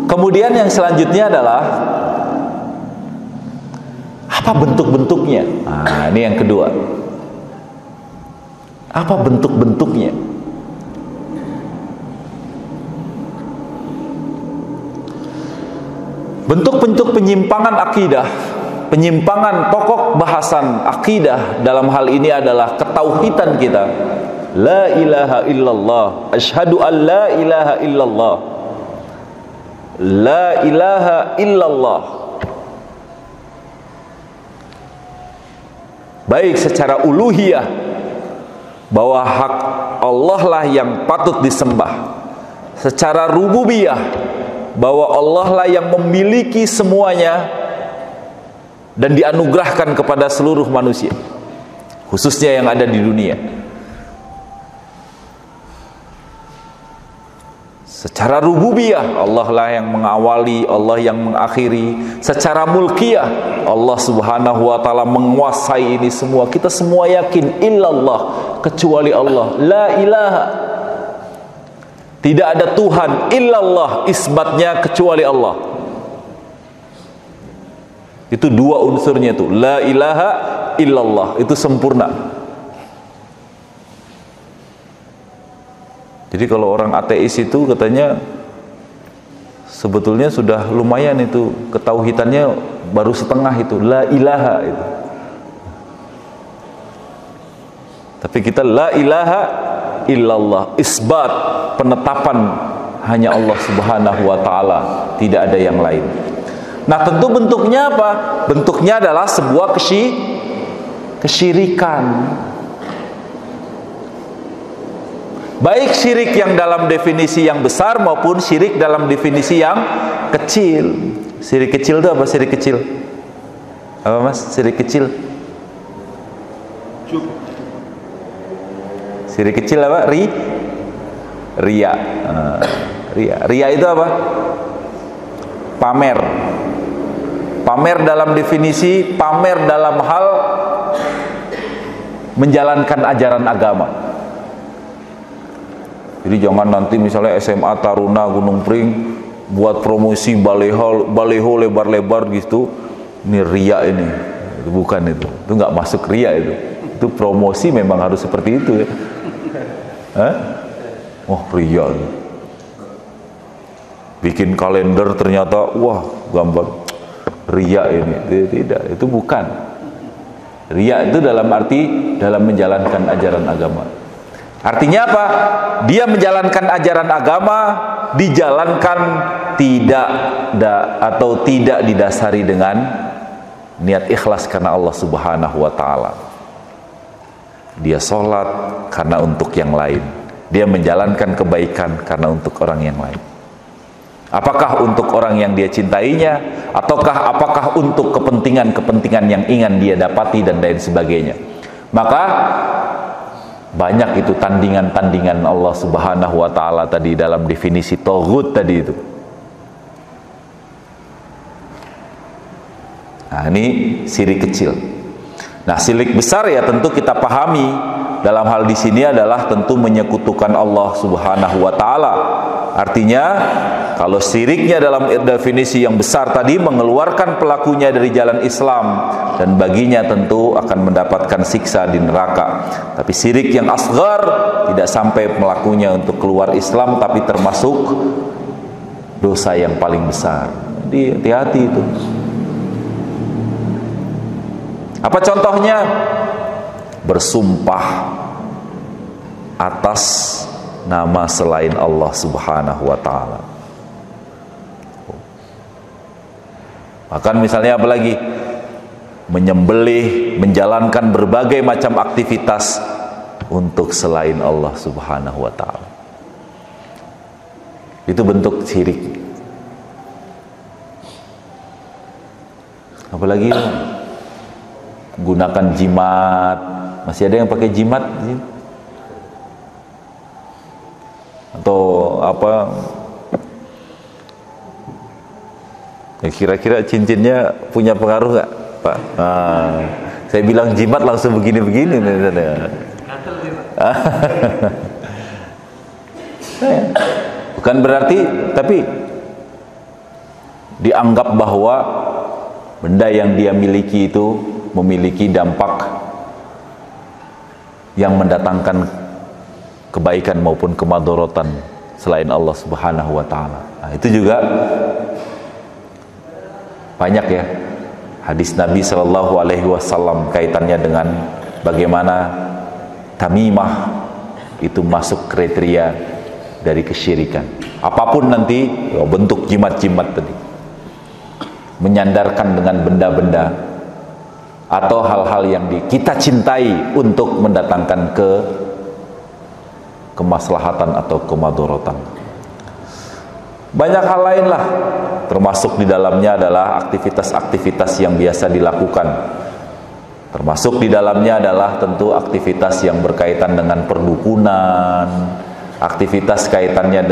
Kemudian yang selanjutnya adalah apa bentuk-bentuknya? Nah, ini yang kedua. Apa bentuk-bentuknya? Bentuk-bentuk penyimpangan akidah, penyimpangan pokok bahasan akidah dalam hal ini adalah ketauhidan kita. La ilaha illallah, asyhadu an la ilaha illallah. La ilaha illallah. Baik secara uluhiyah, bahwa hak Allah lah yang patut disembah. Secara rububiyah, bahwa Allah lah yang memiliki semuanya dan dianugerahkan kepada seluruh manusia, khususnya yang ada di dunia. Secara rububiyah, Allah lah yang mengawali, Allah yang mengakhiri. Secara mulkiyah, Allah subhanahu wa ta'ala menguasai ini semua. Kita semua yakin illallah, kecuali Allah. La ilaha, tidak ada Tuhan illallah, isbatnya kecuali Allah. Itu dua unsurnya itu. La ilaha illallah, itu sempurna. Jadi kalau orang ateis itu katanya sebetulnya sudah lumayan itu, ketauhidannya baru setengah itu, la ilaha itu. Tapi kita la ilaha illallah, isbat, penetapan hanya Allah subhanahu wa ta'ala, tidak ada yang lain. Nah, tentu bentuknya apa? Bentuknya adalah sebuah kesyirikan. Baik syirik yang dalam definisi yang besar maupun syirik dalam definisi yang kecil. Syirik kecil itu apa? Syirik kecil Apa Mas? Syirik kecil? Syirik kecil apa? Ria. Ria itu apa? Pamer. Pamer dalam definisi, pamer dalam hal menjalankan ajaran agama. Jadi jangan nanti misalnya SMA Taruna Gunung Pring buat promosi baleho lebar-lebar gitu, ini ria ini. Itu bukan itu nggak masuk ria itu promosi memang harus seperti itu ya. Oh ria, bikin kalender ternyata wah gambar ria ini, tidak, itu bukan ria. Itu dalam arti dalam menjalankan ajaran agama. Artinya apa? Dia menjalankan ajaran agama dijalankan tidak didasari dengan niat ikhlas karena Allah Subhanahu wa taala. Dia sholat karena untuk yang lain. Dia menjalankan kebaikan karena untuk orang yang lain. Apakah untuk orang yang dia cintainya, ataukah apakah untuk kepentingan-kepentingan yang ingin dia dapati dan lain sebagainya. Maka banyak itu tandingan-tandingan Allah Subhanahu wa taala tadi dalam definisi taghut tadi itu. Nah, ini syirik kecil. Nah, syirik besar ya tentu kita pahami dalam hal di sini adalah tentu menyekutukan Allah Subhanahu wa taala. Artinya kalau syiriknya dalam definisi yang besar tadi mengeluarkan pelakunya dari jalan Islam dan baginya tentu akan mendapatkan siksa di neraka. Tapi syirik yang asghar tidak sampai pelakunya untuk keluar Islam, tapi termasuk dosa yang paling besar. Jadi hati-hati itu. Apa contohnya? Bersumpah atas nama selain Allah Subhanahu wa taala. Bahkan misalnya apa lagi? Menyembelih, menjalankan berbagai macam aktivitas untuk selain Allah Subhanahu wa taala. Itu bentuk syirik. Apalagi gunakan jimat. Masih ada yang pakai jimat? Atau apa? Ya, kira-kira cincinnya punya pengaruh nggak, Pak? Saya bilang jimat langsung begini-begini misalnya. Bukan berarti, tapi dianggap bahwa benda yang dia miliki itu memiliki dampak yang mendatangkan kebaikan maupun kemadharatan selain Allah Subhanahu wa taala. Nah, itu juga banyak ya hadis Nabi sallallahu alaihi wasallam kaitannya dengan bagaimana tamimah itu masuk kriteria dari kesyirikan. Apapun nanti bentuk jimat-jimat tadi, menyandarkan dengan benda-benda atau hal-hal yang kita cintai untuk mendatangkan kemaslahatan atau kemadharatan. Banyak hal lain lah, termasuk di dalamnya adalah aktivitas-aktivitas yang biasa dilakukan. Termasuk di dalamnya adalah tentu aktivitas yang berkaitan dengan perdukunan, aktivitas kaitannya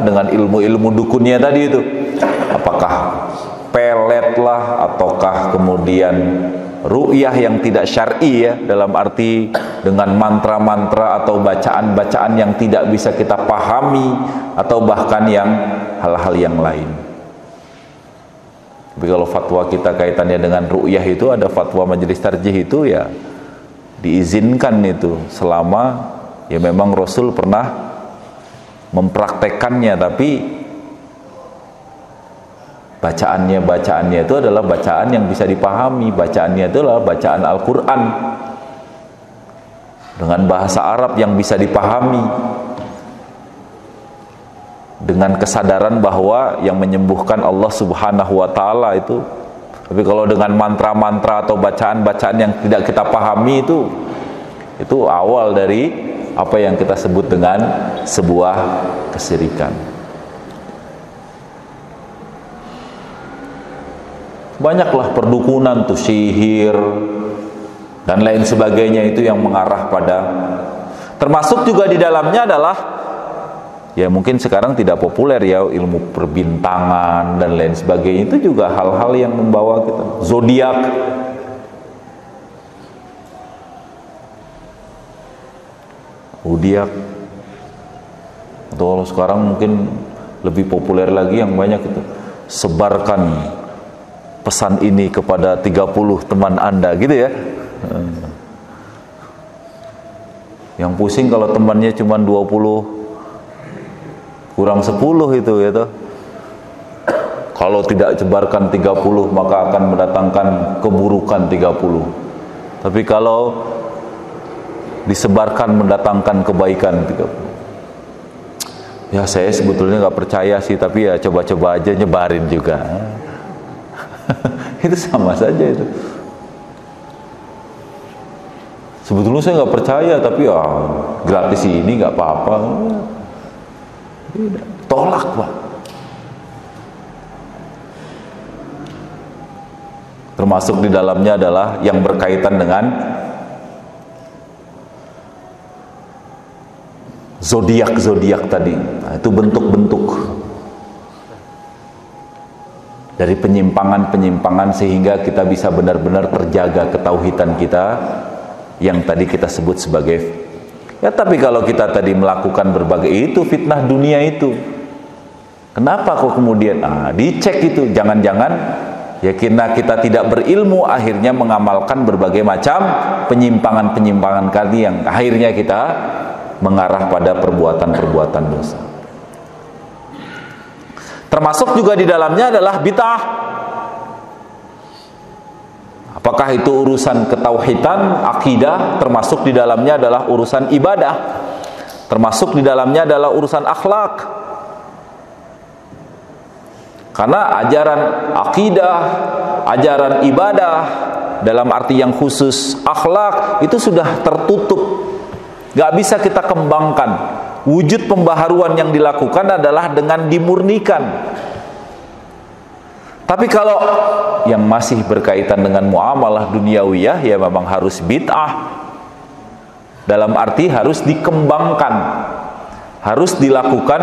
dengan ilmu-ilmu dukunnya tadi itu. Apakah pelet lah, ataukah kemudian ru'yah yang tidak syar'i ya, dalam arti dengan mantra-mantra atau bacaan-bacaan yang tidak bisa kita pahami, atau bahkan yang hal-hal yang lain. Tapi kalau fatwa kita kaitannya dengan ru'yah itu, ada fatwa majelis tarjih itu ya diizinkan itu selama ya memang Rasul pernah mempraktekannya, tapi bacaannya itu adalah bacaan yang bisa dipahami. Bacaannya itu adalah bacaan Al-Quran dengan bahasa Arab yang bisa dipahami, dengan kesadaran bahwa yang menyembuhkan Allah Subhanahu wa ta'ala itu. Tapi kalau dengan mantra-mantra atau bacaan-bacaan yang tidak kita pahami, itu awal dari apa yang kita sebut dengan sebuah kesyirikan. banyaklah perdukunan tuh, sihir dan lain sebagainya, itu yang mengarah pada, termasuk juga di dalamnya adalah ya mungkin sekarang tidak populer ya, ilmu perbintangan dan lain sebagainya, itu juga hal-hal yang membawa kita, zodiak. Zodiak atau kalau sekarang mungkin lebih populer lagi yang banyak itu, sebarkan pesan ini kepada 30 teman Anda gitu ya. Yang pusing kalau temannya cuma 20 kurang 10 itu gitu. Kalau tidak sebarkan 30 maka akan mendatangkan keburukan 30. Tapi kalau disebarkan mendatangkan kebaikan 30. Ya saya sebetulnya nggak percaya sih, tapi ya coba-coba aja nyebarin juga. Itu sama saja itu. Sebetulnya saya nggak percaya, tapi ya gratis ini nggak apa-apa. Tolak, Pak. Termasuk di dalamnya adalah yang berkaitan dengan zodiak tadi. Nah, itu bentuk-bentuk dari penyimpangan-penyimpangan sehingga kita bisa benar-benar terjaga ketauhidan kita yang tadi kita sebut sebagai ya. Tapi kalau kita tadi melakukan berbagai itu fitnah dunia itu, kenapa kok kemudian dicek itu, jangan-jangan ya karena kita tidak berilmu akhirnya mengamalkan berbagai macam penyimpangan-penyimpangan tadi yang akhirnya kita mengarah pada perbuatan-perbuatan dosa. Termasuk juga di dalamnya adalah bid'ah. Apakah itu urusan ketauhidan, akidah, termasuk di dalamnya adalah urusan ibadah, termasuk di dalamnya adalah urusan akhlak. Karena ajaran akidah, ajaran ibadah dalam arti yang khusus akhlak itu sudah tertutup. Gak bisa kita kembangkan. Wujud pembaharuan yang dilakukan adalah dengan dimurnikan. Tapi kalau yang masih berkaitan dengan muamalah duniawiyah ya memang harus bid'ah. Dalam arti harus dikembangkan, harus dilakukan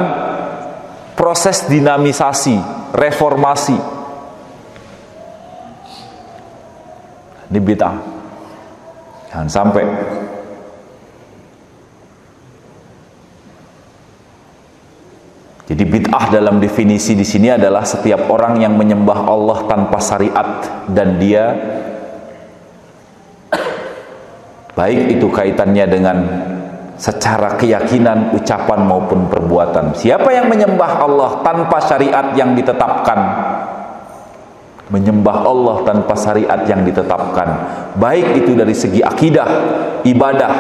proses dinamisasi, reformasi. Ini bid'ah. Jangan sampai. Jadi bid'ah dalam definisi di sini adalah setiap orang yang menyembah Allah tanpa syariat dan dia baik itu kaitannya dengan secara keyakinan, ucapan maupun perbuatan. Siapa yang menyembah Allah tanpa syariat yang ditetapkan, menyembah Allah tanpa syariat yang ditetapkan, baik itu dari segi akidah, ibadah,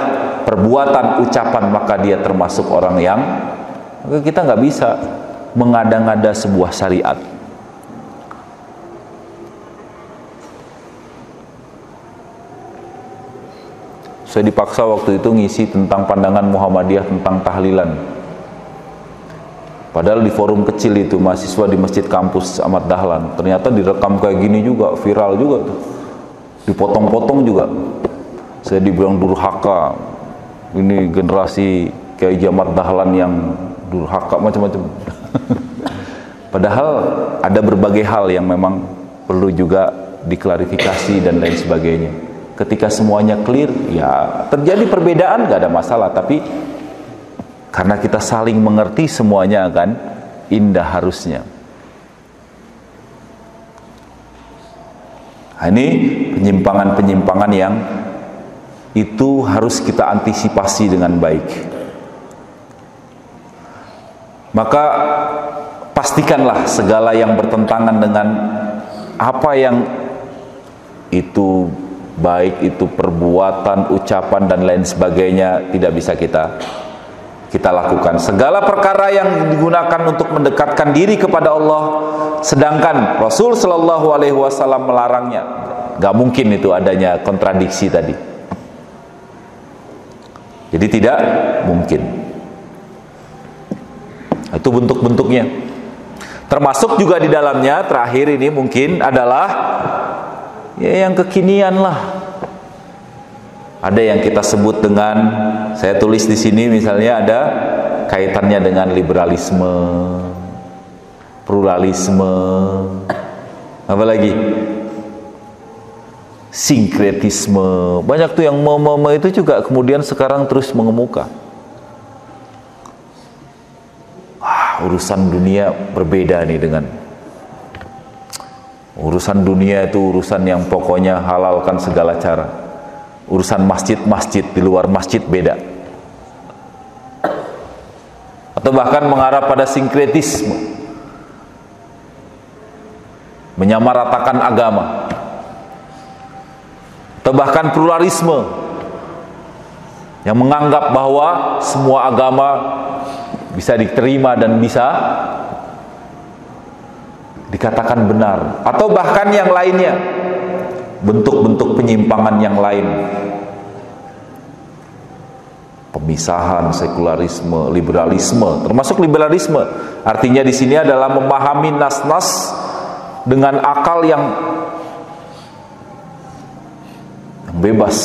perbuatan, ucapan, maka dia termasuk orang yang kita nggak bisa mengada-ngada sebuah syariat. Saya dipaksa waktu itu ngisi tentang pandangan Muhammadiyah tentang tahlilan. Padahal di forum kecil itu mahasiswa di masjid kampus Ahmad Dahlan, ternyata direkam kayak gini juga, viral juga tuh, dipotong-potong juga. Saya dibilang durhaka, ini generasi kayak Ahmad Dahlan yang durhaka macam-macam. Padahal ada berbagai hal yang memang perlu juga diklarifikasi dan lain sebagainya. Ketika semuanya clear, ya terjadi perbedaan gak ada masalah, tapi karena kita saling mengerti semuanya akan indah harusnya. Nah, ini penyimpangan-penyimpangan yang itu harus kita antisipasi dengan baik. Maka pastikanlah segala yang bertentangan dengan apa yang itu, baik itu perbuatan, ucapan dan lain sebagainya, tidak bisa kita lakukan. Segala perkara yang digunakan untuk mendekatkan diri kepada Allah, sedangkan Rasul Shallallahu Alaihi Wasallam melarangnya, gak mungkin itu adanya kontradiksi tadi. Jadi tidak mungkin. Itu bentuk-bentuknya. Termasuk juga di dalamnya terakhir ini mungkin adalah ya yang kekinian lah. Ada yang kita sebut dengan, saya tulis di sini misalnya ada kaitannya dengan liberalisme, pluralisme, apa lagi? Sinkretisme. Banyak tuh yang itu juga kemudian sekarang terus mengemuka. Urusan dunia berbeda nih dengan urusan dunia itu urusan yang pokoknya halalkan segala cara. Urusan masjid-masjid di luar masjid beda. Atau bahkan mengarah pada sinkretisme, menyamaratakan agama. Atau bahkan pluralisme yang menganggap bahwa semua agama bisa diterima dan bisa dikatakan benar. Atau bahkan yang lainnya, bentuk-bentuk penyimpangan yang lain, pemisahan, sekularisme, liberalisme. Termasuk liberalisme artinya di sini adalah memahami nas-nas dengan akal yang bebas.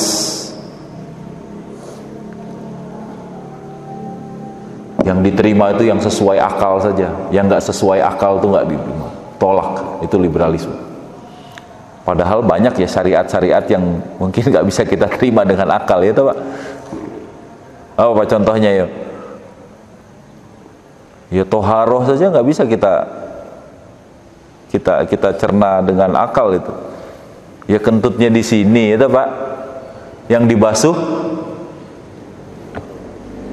Yang diterima itu yang sesuai akal saja, yang nggak sesuai akal itu nggak diterima, tolak. Itu liberalisme. Padahal banyak ya syariat-syariat yang mungkin nggak bisa kita terima dengan akal, ya Pak. Apa contohnya ya? Ya toharoh saja nggak bisa kita cerna dengan akal itu. Ya kentutnya di sini, ya Pak. Yang dibasuh.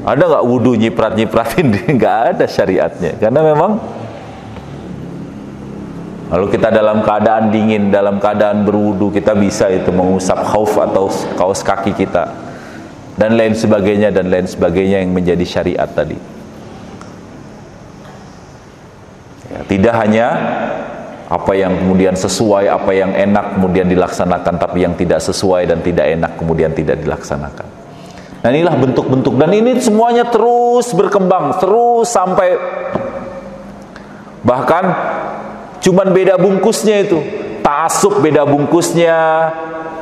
Ada nggak wudhu nyiprat-nyipratin? Nggak ada syariatnya, karena memang kalau kita dalam keadaan dingin, dalam keadaan berwudhu, kita bisa itu mengusap khauf atau kaos kaki kita dan lain sebagainya yang menjadi syariat tadi. Ya, tidak hanya apa yang kemudian sesuai, apa yang enak kemudian dilaksanakan, tapi yang tidak sesuai dan tidak enak kemudian tidak dilaksanakan. Nah inilah bentuk-bentuk, dan ini semuanya terus berkembang, terus sampai bahkan cuman beda bungkusnya itu. Ta'assub beda bungkusnya,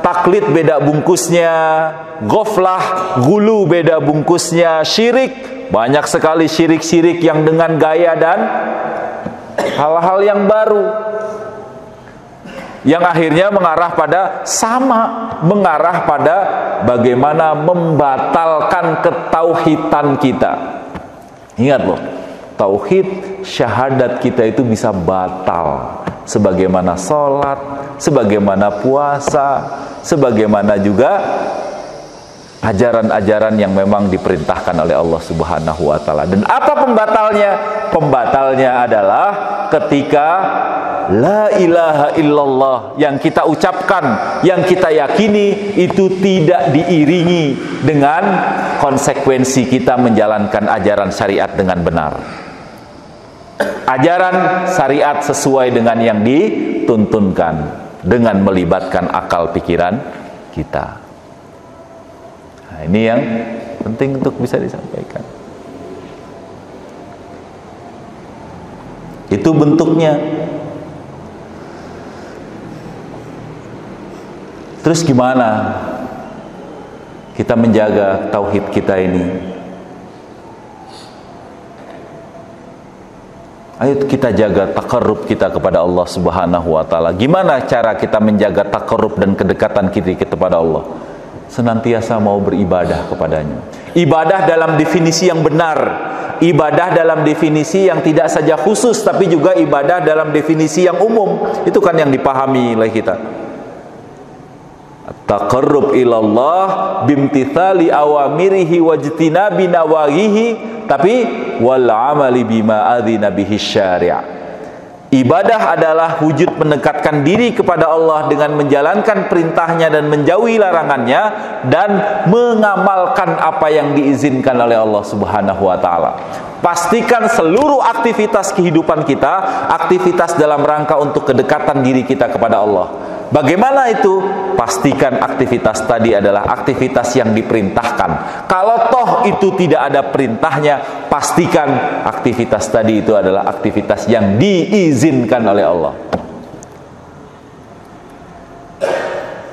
taklid beda bungkusnya, ghaflah, gulu beda bungkusnya, syirik, banyak sekali syirik-syirik yang dengan gaya dan hal-hal yang baru, yang akhirnya mengarah pada bagaimana membatalkan ketauhidan kita. Ingat loh, tauhid syahadat kita itu bisa batal, sebagaimana sholat, sebagaimana puasa, sebagaimana juga ajaran-ajaran yang memang diperintahkan oleh Allah Subhanahu wa taala. Dan apa pembatalnya? Pembatalnya adalah ketika la ilaha illallah yang kita ucapkan, yang kita yakini itu tidak diiringi dengan konsekuensi kita menjalankan ajaran syariat dengan benar. Ajaran syariat sesuai dengan yang dituntunkan dengan melibatkan akal pikiran kita. Nah, ini yang penting untuk bisa disampaikan. Itu bentuknya. Terus gimana kita menjaga tauhid kita ini? Ayo kita jaga taqarrub kita kepada Allah Subhanahu wa taala. Gimana cara kita menjaga taqarrub dan kedekatan kita kepada Allah? Senantiasa mau beribadah kepadanya. Ibadah dalam definisi yang benar, ibadah dalam definisi yang tidak saja khusus, tapi juga ibadah dalam definisi yang umum. Itu kan yang dipahami oleh kita. Taqarrub ilallah bimtithali awamirihi wajtinabi nawahihi, tapi wal amali bima adzina bihi syari'. Ibadah adalah wujud mendekatkan diri kepada Allah dengan menjalankan perintahnya dan menjauhi larangannya, dan mengamalkan apa yang diizinkan oleh Allah Subhanahu wa taala. Pastikan seluruh aktivitas kehidupan kita, aktivitas dalam rangka untuk kedekatan diri kita kepada Allah. Bagaimana itu? Pastikan aktivitas tadi adalah aktivitas yang diperintahkan. Kalau toh toh itu tidak ada perintahnya, pastikan aktivitas tadi itu adalah aktivitas yang diizinkan oleh Allah.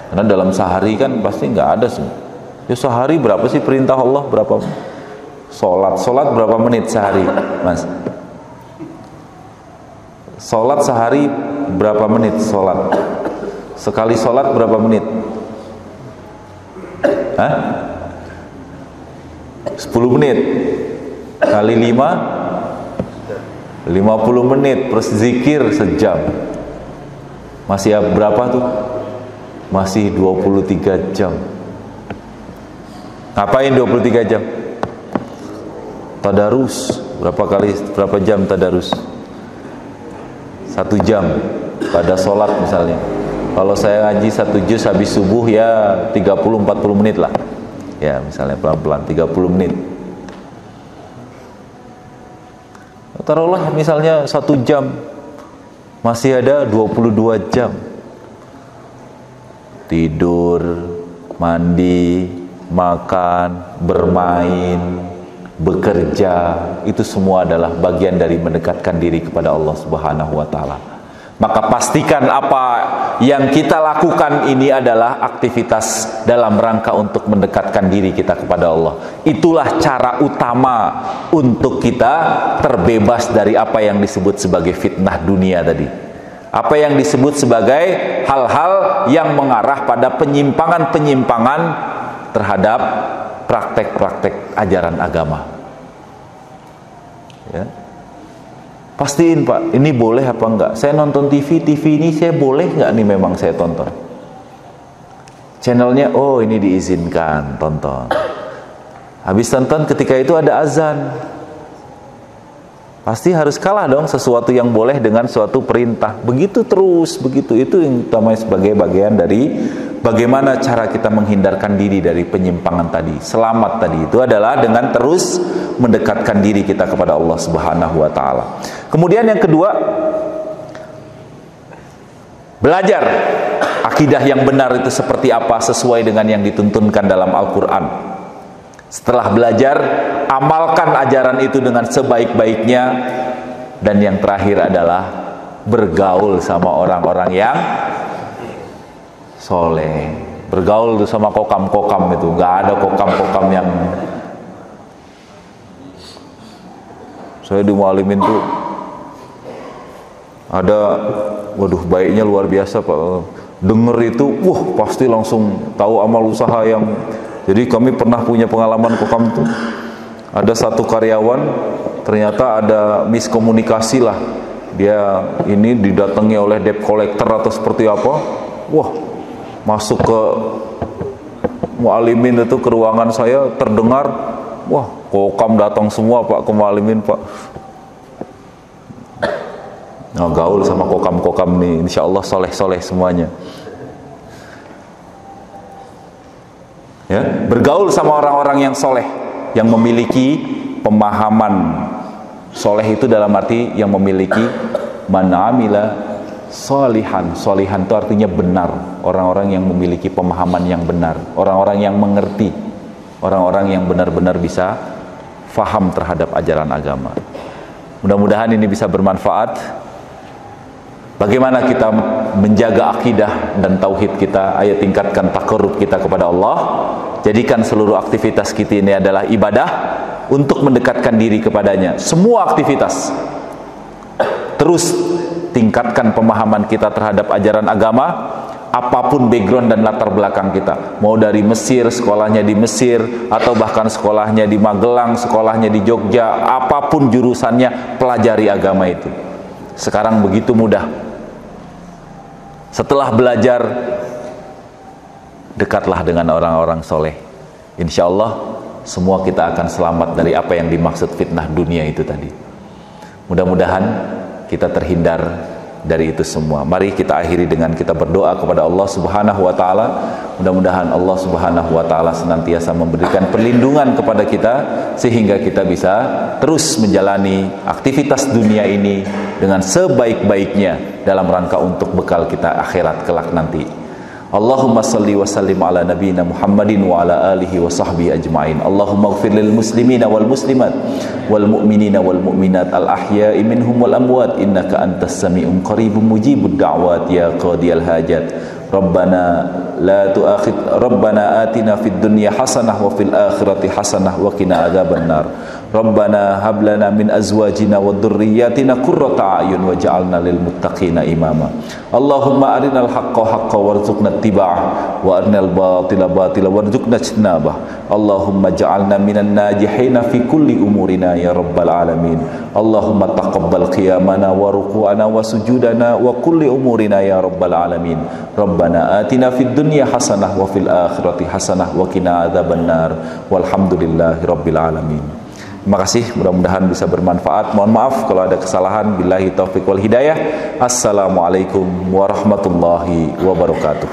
Karena dalam sehari kan pasti nggak ada sih. Ya sehari berapa sih perintah Allah? Berapa? Sholat berapa menit sehari, Mas? Sholat sehari berapa menit sholat? Sekali sholat berapa menit? Hah? 10 menit kali 5 50 menit plus zikir sejam. Masih berapa tuh? Masih 23 jam. Ngapain 23 jam? Tadarus. Berapa jam tadarus? 1 jam pada sholat misalnya. Kalau saya ngaji 1 juz habis subuh ya 30-40 menit lah. Ya misalnya pelan-pelan 30 menit. Taruhlah misalnya 1 jam, masih ada 22 jam. Tidur, mandi, makan, bermain, bekerja, itu semua adalah bagian dari mendekatkan diri kepada Allah Subhanahu wa taala. Maka pastikan apa yang kita lakukan ini adalah aktivitas dalam rangka untuk mendekatkan diri kita kepada Allah. Itulah cara utama untuk kita terbebas dari apa yang disebut sebagai fitnah dunia tadi. Apa yang disebut sebagai hal-hal yang mengarah pada penyimpangan-penyimpangan terhadap praktek-praktek ajaran agama. Ya. Pastiin Pak, ini boleh apa enggak? Saya nonton TV ini saya boleh enggak nih memang saya tonton? Channelnya, oh ini diizinkan, tonton. Habis tonton ketika itu ada azan. Pasti harus kalah dong sesuatu yang boleh dengan suatu perintah. Begitu terus, begitu. Itu yang namanya sebagai bagian dari bagaimana cara kita menghindarkan diri dari penyimpangan tadi. Selamat tadi itu adalah dengan terus mendekatkan diri kita kepada Allah Subhanahu wa taala. Kemudian yang kedua, belajar akidah yang benar itu seperti apa sesuai dengan yang dituntunkan dalam Al-Qur'an. Setelah belajar, amalkan ajaran itu dengan sebaik-baiknya. Dan yang terakhir adalah bergaul sama orang-orang yang soleh. Bergaul itu sama kokam-kokam itu. Gak ada kokam-kokam yang... Saya di Mualimin tuh ada, waduh baiknya luar biasa Pak. Denger itu, wah pasti langsung tahu amal usaha yang... Jadi kami pernah punya pengalaman kokam tuh. Ada satu karyawan, ternyata ada miskomunikasi lah. Dia ini didatangi oleh debt collector atau seperti apa. Wah, masuk ke Mualimin itu, ke ruangan saya, terdengar, wah kokam datang semua Pak ke Mualimin Pak. Nah, gaul sama kokam-kokam nih, insya Allah soleh-soleh semuanya. Ya, bergaul sama orang-orang yang soleh, yang memiliki pemahaman. Soleh itu dalam arti yang memiliki man amila solihan. Solihan itu artinya benar. Orang-orang yang memiliki pemahaman yang benar, orang-orang yang mengerti, orang-orang yang benar-benar bisa faham terhadap ajaran agama. Mudah-mudahan ini bisa bermanfaat. Bagaimana kita menjaga akidah dan tauhid kita, ayo tingkatkan taqarrub kita kepada Allah. Jadikan seluruh aktivitas kita ini adalah ibadah untuk mendekatkan diri kepadanya. Semua aktivitas. Terus tingkatkan pemahaman kita terhadap ajaran agama, apapun background dan latar belakang kita. Mau dari Mesir, sekolahnya di Mesir, atau bahkan sekolahnya di Magelang, sekolahnya di Jogja, apapun jurusannya, pelajari agama itu. Sekarang begitu mudah. Setelah belajar, dekatlah dengan orang-orang soleh. Insya Allah semua kita akan selamat dari apa yang dimaksud fitnah dunia itu tadi. Mudah-mudahan kita terhindar dari itu semua. Mari kita akhiri dengan kita berdoa kepada Allah Subhanahu wa taala. Mudah-mudahan Allah Subhanahu wa taala senantiasa memberikan perlindungan kepada kita sehingga kita bisa terus menjalani aktivitas dunia ini dengan sebaik-baiknya dalam rangka untuk bekal kita akhirat kelak nanti. Allahumma salli wa sallim ala nabiyyina Muhammadin wa ala alihi wa sahbihi ajma'in. Allahumma ighfir lil muslimina wal muslimat wal mu'minina wal mu'minat al ahya'i minhum wal amwat innaka antas sami'un qaribun mujibud da'wat ya qadiyal hajat. Rabbana la tu'akhid Rabbana atina fid dunya hasanah wa fil akhirati hasanah wa qina adzabannar. Rabbana hab lana min azwajina wa dhurriyyatina qurrata a'yun waj'alna lil muttaqina imama. Allahumma arinal haqqa haqqan warzuqna ittiba'ah wa arinal batila batila warzuqna ijtinabah. Allahumma ja'alna minan najihina fi kulli umurina ya rabbal alamin. Allahumma taqabbal qiyamana wa ruku'ana wa sujudana wa kulli umurina ya rabbal alamin. Rabbana atina fid dunya hasanah wa fil akhirati hasanah wa qina adzabannar. Walhamdulillahi rabbil alamin. Terima kasih, mudah-mudahan bisa bermanfaat. Mohon maaf kalau ada kesalahan. Billahi taufiq wal hidayah. Assalamualaikum warahmatullahi wabarakatuh.